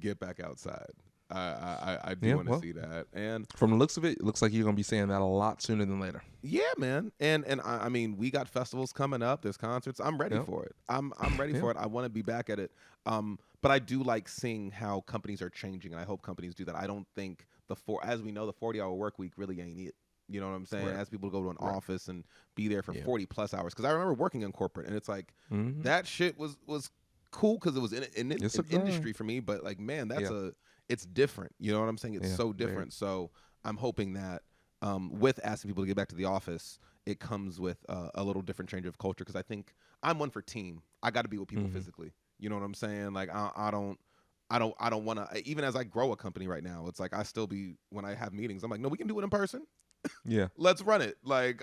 get back outside. I do want to see that. And from the looks of it, it looks like you're going to be saying that a lot sooner than later. Yeah, man. And I mean, we got festivals coming up. There's concerts. I'm ready for it. I'm ready for it. I want to be back at it. But I do like seeing how companies are changing, and I hope companies do that. I don't think as we know, the 40-hour work week really ain't it. You know what I'm saying? As people go to an office and be there for 40 plus hours. Because I remember working in corporate, and it's like that shit was cool because it was in industry for me. But like, man, it's different. You know what I'm saying? It's so different. So I'm hoping that with asking people to get back to the office, it comes with a little different change of culture. Because I think I'm one for team. I got to be with people physically. You know what I'm saying? Like I don't want to. Even as I grow a company right now, it's like I still be, when I have meetings, I'm like, no, we can do it in person. Yeah, let's run it. Like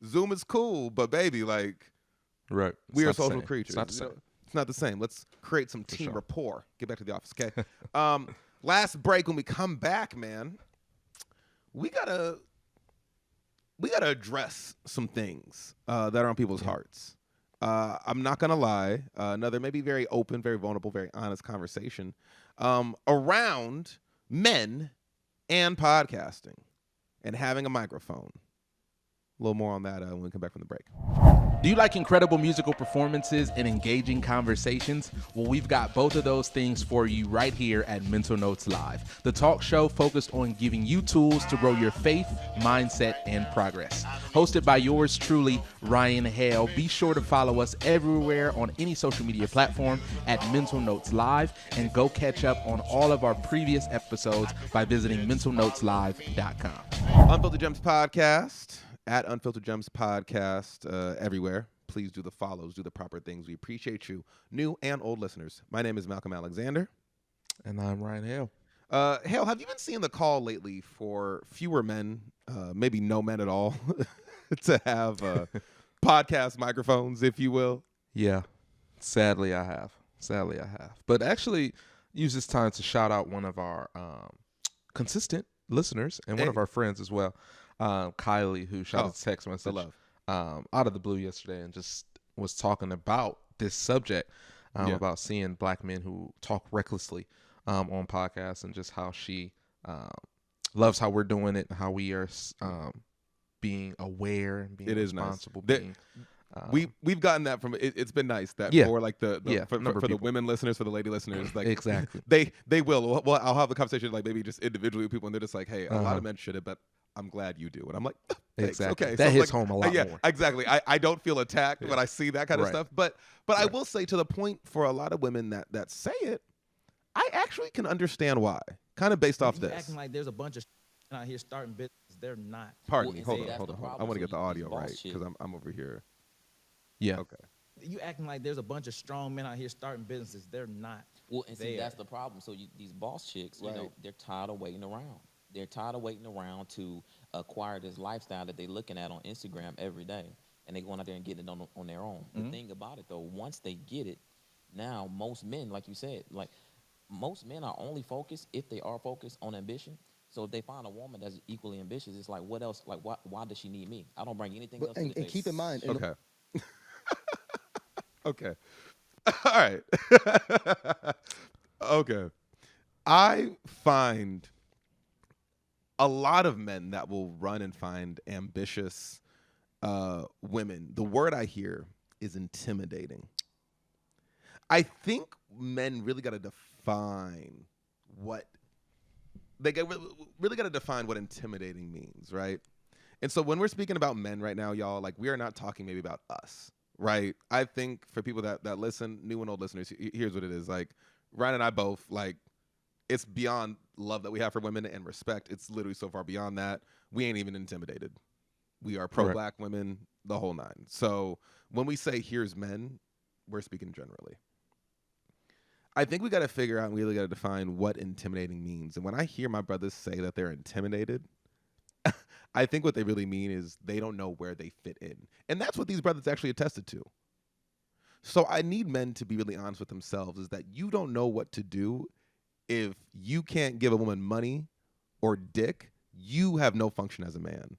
Zoom is cool, but baby, like, we are social creatures. It's not the same. Let's create some team rapport. Get back to the office, okay? Last break. When we come back, man, we gotta address some things that are on people's hearts. I'm not gonna lie. Another maybe very open, very vulnerable, very honest conversation around men and podcasting and having a microphone. A little more on that when we come back from the break. Do you like incredible musical performances and engaging conversations? Well, we've got both of those things for you right here at Mental Notes Live, the talk show focused on giving you tools to grow your faith, mindset, and progress. Hosted by yours truly, Ryan Hale. Be sure to follow us everywhere on any social media platform at Mental Notes Live, and go catch up on all of our previous episodes by visiting mentalnoteslive.com. Unfiltered Gems Podcast. At Unfiltered Gems Podcast everywhere. Please do the follows, do the proper things. We appreciate you, new and old listeners. My name is Malcolm Alexander. And I'm Ryan Hale. Hale, have you been seeing the call lately for fewer men, maybe no men at all, to have podcast microphones, if you will? Yeah, sadly I have. But actually, use this time to shout out one of our consistent listeners and one of our friends as well. Kylie, who shot a text message out of the blue yesterday and just was talking about this subject, about seeing black men who talk recklessly on podcasts, and just how she loves how we're doing it, how we are being aware and being responsible. Nice. We've gotten that from it. It's been nice that for like for the women listeners, for the lady listeners, like exactly they will. Well, I'll have a conversation like maybe just individually with people, and they're just like, hey, a lot of men should have, but I'm glad you do. And I'm like, exactly. Okay, that so hits like, home a lot more. Exactly. I don't feel attacked when I see that kind of stuff. But I will say, to the point for a lot of women that say it, I actually can understand why. Kind of based off this. Acting like there's a bunch of out here starting business. They're not. Pardon me. Hold on. I want to get the audio right because I'm over here. Yeah. Okay. You acting like there's a bunch of strong men out here starting businesses. They're not. Well, and see, that's the problem. So these boss chicks, you know, they're tired of waiting around. They're tired of waiting around to acquire this lifestyle that they're looking at on Instagram every day, and they're going out there and getting it on their own. The thing about it, though, once they get it, now most men, like you said, like most men are only focused, if they are focused, on ambition. So if they find a woman that's equally ambitious, it's like, what else? Like, why does she need me? I don't bring anything else to the table. And keep in mind. Okay. Okay. All right. Okay. I find a lot of men that will run and find ambitious women. The word I hear is intimidating. I think men really got to define what really got to define what intimidating means, right? And so when we're speaking about men right now, y'all, like, we are not talking maybe about us, right? I think for people that listen, new and old listeners, here's what it is. Like, Ryan and I both, like, it's beyond love that we have for women and respect. It's literally so far beyond that. We ain't even intimidated. We are pro-black women, the whole nine. So when we say here's men, we're speaking generally. I think we got to figure out and we really got to define what intimidating means. And when I hear my brothers say that they're intimidated, I think what they really mean is they don't know where they fit in. And that's what these brothers actually attested to. So I need men to be really honest with themselves, is that you don't know what to do if you can't give a woman money or dick. You have no function as a man.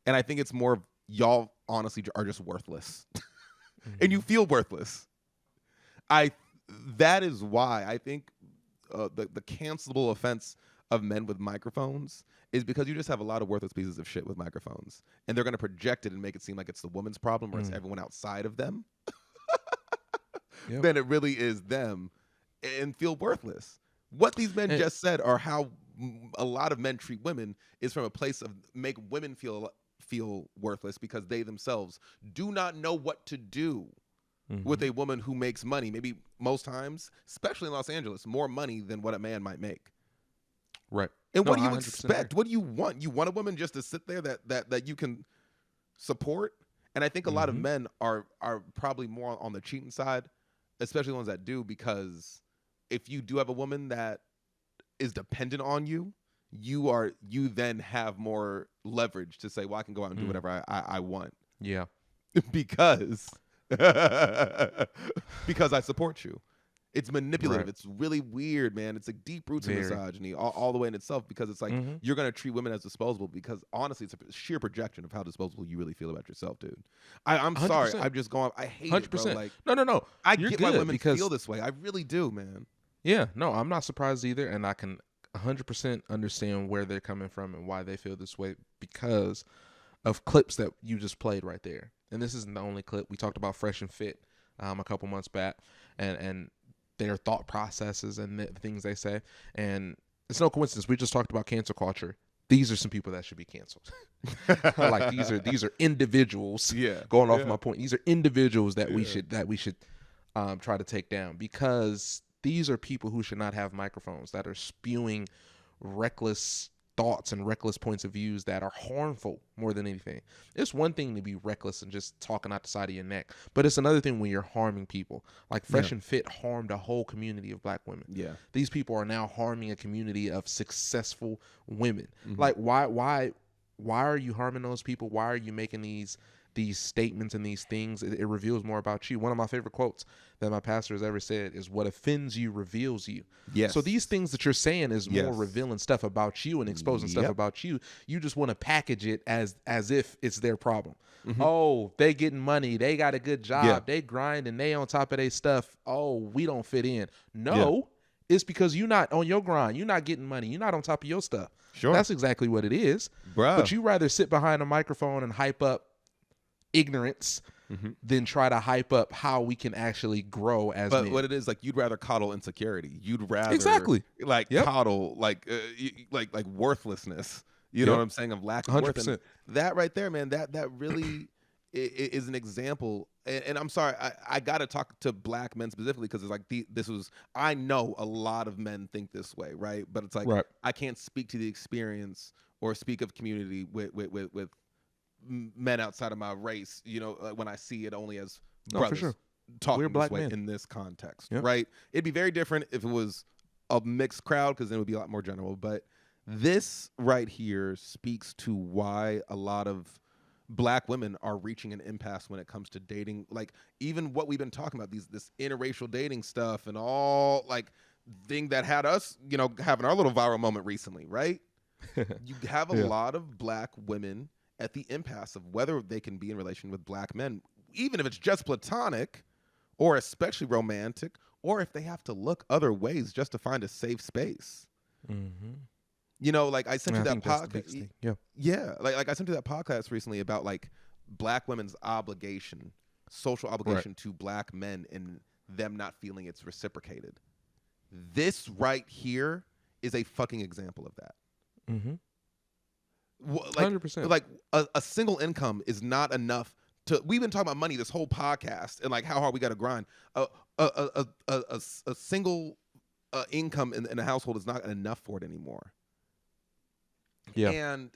And I think it's more of y'all honestly are just worthless. And you feel worthless. That is why I think the cancelable offense of men with microphones is because you just have a lot of worthless pieces of shit with microphones. And they're going to project it and make it seem like it's the woman's problem or it's everyone outside of them. Then it really is them, and feel worthless. What these men just said, or how a lot of men treat women, is from a place of make women feel worthless because they themselves do not know what to do with a woman who makes money, maybe most times, especially in Los Angeles, more money than what a man might make. Right. And what do you expect? What do you want? You want a woman just to sit there that you can support? And I think a lot of men are probably more on the cheating side, especially the ones that do, because if you do have a woman that is dependent on you, you then have more leverage to say, well, I can go out and do whatever I want. Yeah. because I support you. It's manipulative. Right. It's really weird, man. It's like deep roots of misogyny all the way in itself, because it's like you're going to treat women as disposable, because honestly, it's a sheer projection of how disposable you really feel about yourself, dude. I'm 100%. Sorry. I'm just going, I hate 100%. It, bro. Like, no. I get why women feel this way. I really do, man. Yeah, no, I'm not surprised either. And I can 100% understand where they're coming from and why they feel this way, because of clips that you just played right there. And this isn't the only clip. We talked about Fresh and Fit a couple months back, and their thought processes and the things they say. And it's no coincidence. We just talked about cancel culture. These are some people that should be canceled. Like these are individuals. Yeah. Going off my point, these are individuals that we should try to take down, because these are people who should not have microphones, that are spewing reckless thoughts and reckless points of views that are harmful more than anything. It's one thing to be reckless and just talking out the side of your neck, but it's another thing when you're harming people. Like Fresh and Fit harmed a whole community of black women. Yeah. These people are now harming a community of successful women. Like, why are you harming those people? Why are you making these statements and these things? It reveals more about you. One of my favorite quotes that my pastor has ever said is, "What offends you reveals you." Yes. So these things that you're saying is more revealing stuff about you and exposing stuff about you. You just want to package it as if it's their problem. Oh, they getting money. They got a good job. They grind and they on top of their stuff. Oh, we don't fit in. No, it's because you're not on your grind. You're not getting money. You're not on top of your stuff. Sure. That's exactly what it is. Bruh. But you rather sit behind a microphone and hype up ignorance than try to hype up how we can actually grow as men. But what it is, like, you'd rather coddle insecurity. You'd rather coddle like worthlessness. You know what I'm saying, of lack of 100%. Worth. And that right there, man, that really is an example. And I'm sorry, I got to talk to black men specifically, because it's like I know a lot of men think this way, right? But it's like I can't speak to the experience or speak of community with men outside of my race, when I see it only as brothers talking this way in this context, right? It'd be very different if it was a mixed crowd, because then it would be a lot more general. But this right here speaks to why a lot of black women are reaching an impasse when it comes to dating. Like, even what we've been talking about, this interracial dating stuff and all, like, thing that had us, having our little viral moment recently, right? You have a lot of black women at the impasse of whether they can be in relation with black men, even if it's just platonic or especially romantic, or if they have to look other ways just to find a safe space. Like I sent you that podcast. Like I sent you that podcast recently about like black women's obligation, social obligation to black men, and them not feeling it's reciprocated. This right here is a fucking example of that. Mm-hmm. Like, 100%. like a single income is not enough to. We've been talking about money this whole podcast and like how hard we got to grind. A single income in a household is not enough for it anymore. Yeah. And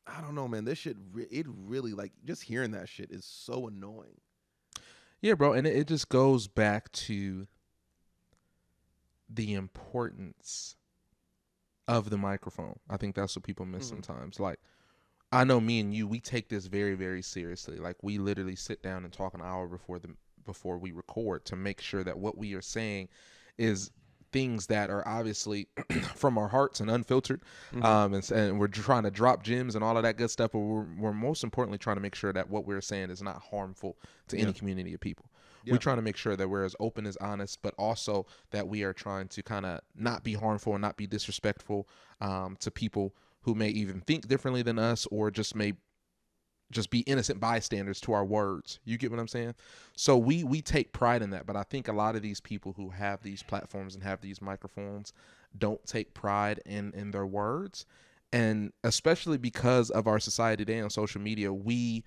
I don't know, man. This shit, it really, like, just hearing that shit is so annoying. Yeah, bro. And it just goes back to the importance of the microphone. I think that's what people miss sometimes. Like, I know me and you, we take this very, very seriously. Like, we literally sit down and talk an hour before we record to make sure that what we are saying is things that are obviously from our hearts and unfiltered. And we're trying to drop gems and all of that good stuff, but we're most importantly trying to make sure that what we're saying is not harmful to any community of people. We're trying to make sure that we're as open as honest, but also that we are trying to kind of not be harmful and not be disrespectful to people who may even think differently than us, or just may just be innocent bystanders to our words. You get what I'm saying? So we take pride in that, but I think a lot of these people who have these platforms and have these microphones don't take pride in their words. And especially because of our society today on social media, we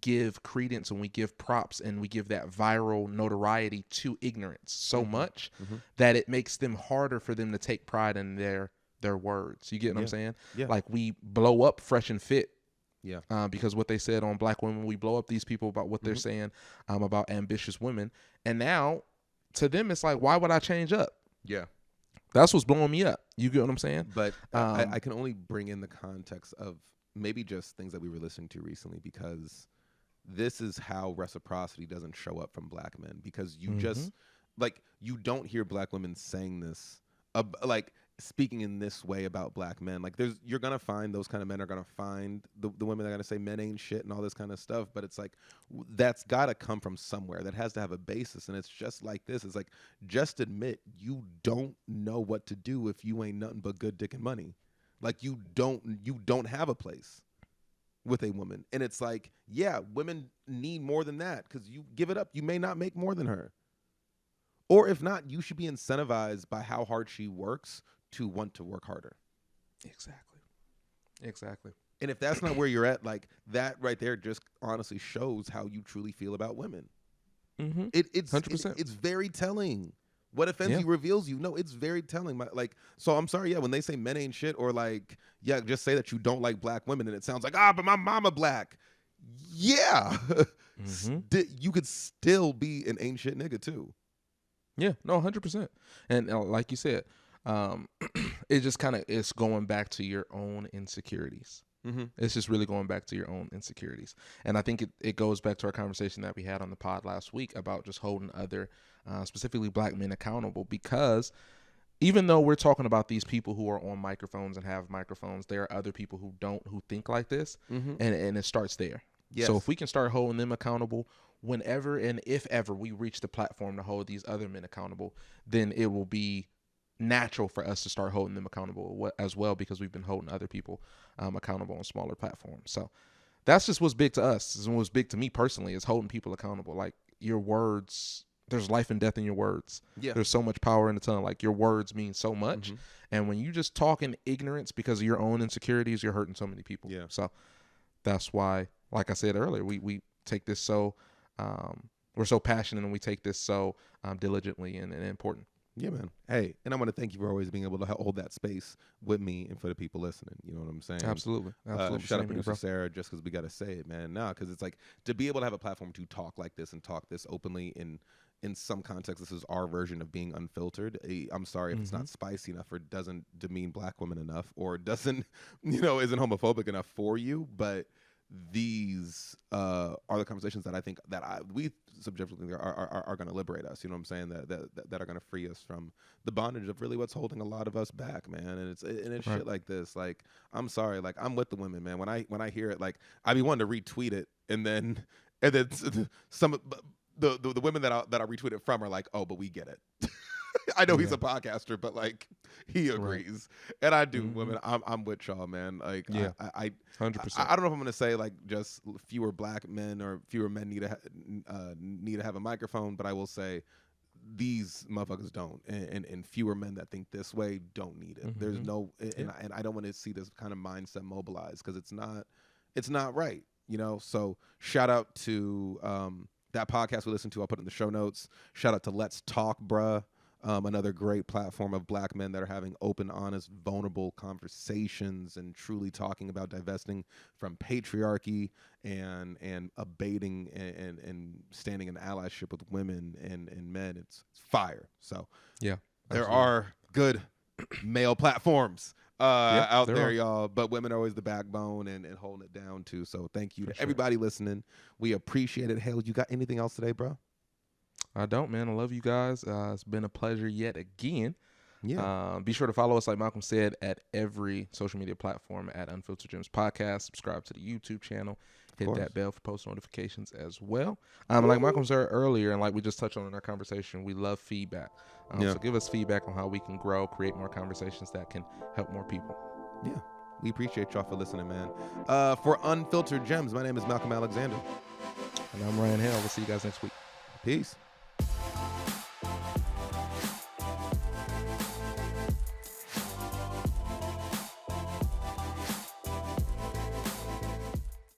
give credence and we give props and we give that viral notoriety to ignorance so much that it makes them harder for them to take pride in their words. You get what I'm saying? Yeah. Like, we blow up Fresh and Fit. Yeah. Because what they said on Black Women, we blow up these people about what they're saying about ambitious women. And now to them, it's like, why would I change up? Yeah. That's what's blowing me up. You get what I'm saying? But I can only bring in the context of maybe just things that we were listening to recently, because this is how reciprocity doesn't show up from Black men, because you just, like, you don't hear Black women saying this, like, speaking in this way about Black men. Like, you're gonna find those kind of men are gonna find the women that are gonna say men ain't shit and all this kind of stuff, but it's like, that's gotta come from somewhere. That has to have a basis. And it's just like this. It's like, just admit you don't know what to do if you ain't nothing but good dick and money. Like, you don't have a place with a woman. And it's like, yeah, women need more than that, because you give it up, you may not make more than her. Or if not, you should be incentivized by how hard she works to want to work harder. Exactly. And if that's not where you're at, like, that right there just honestly shows how you truly feel about women. It's 100%. It's very telling. What offends you reveals you. No, it's very telling. So I'm sorry, when they say men ain't shit, or like, just say that you don't like Black women, and it sounds like, but my mama Black. Yeah. You could still be an ain't shit nigga too. Yeah, no, 100%. And like you said, it just kind of is going back to your own insecurities. It's just really going back to your own insecurities. And I think it goes back to our conversation that we had on the pod last week about just holding other, specifically Black men, accountable. Because even though we're talking about these people who are on microphones and have microphones, there are other people who don't, who think like this. And it starts there. Yes. So if we can start holding them accountable whenever and if ever we reach the platform to hold these other men accountable, then it will be natural for us to start holding them accountable as well, because we've been holding other people accountable on smaller platforms. So that's just what's big to us. And what's big to me personally is holding people accountable. Like, your words, there's life and death in your words. Yeah. There's so much power in the tongue. Like, your words mean so much. And when you just talk in ignorance because of your own insecurities, you're hurting so many people. Yeah. So that's why, like I said earlier, we take this so we're so passionate, and we take this so diligently and important. Yeah, man. Hey, and I want to thank you for always being able to hold that space with me and for the people listening. You know what I'm saying? Absolutely. Shout out producer Sarah, just because we got to say it, man. Because it's like, to be able to have a platform to talk like this and talk this openly in some context, this is our version of being unfiltered. I'm sorry if it's not spicy enough, or doesn't demean Black women enough, or doesn't, isn't homophobic enough for you, but these are the conversations that I think that we subjectively think are going to liberate us. You know what I'm saying? That are going to free us from the bondage of really what's holding a lot of us back, man. And it's right. Shit like this. Like, I'm sorry. Like, I'm with the women, man. When I hear it, like, I be wanting to retweet it, and then some the women that I retweet it from are like, oh, but we get it. I know he's a podcaster, but like, he agrees, and I do. Women, I'm with y'all, man. Like, I 100%. I don't know if I'm gonna say like just fewer Black men or fewer men need to have a microphone, but I will say these motherfuckers don't, and fewer men that think this way don't need it. There's no, and I don't want to see this kind of mindset mobilized, because it's not right, you know. So shout out to that podcast we listened to. I'll put it in the show notes. Shout out to Let's Talk, bruh. Another great platform of black men that are having open, honest, vulnerable conversations and truly talking about divesting from patriarchy and abating and standing in allyship with women and men. It's fire. So yeah, there are good male platforms out there, are. y'all. But women are always the backbone and holding it down too. So thank you to everybody listening. We appreciate it. Hale, you got anything else today, bro? I don't, man. I love you guys. It's been a pleasure yet again. Yeah. Be sure to follow us, like Malcolm said, at every social media platform at Unfiltered Gems Podcast. Subscribe to the YouTube channel. Hit that bell for post notifications as well. Like Malcolm said earlier, and like we just touched on in our conversation, we love feedback. So give us feedback on how we can grow, create more conversations that can help more people. Yeah. We appreciate y'all for listening, man. For Unfiltered Gems, my name is Malcolm Alexander. And I'm Ryan Hale. We'll see you guys next week. Peace.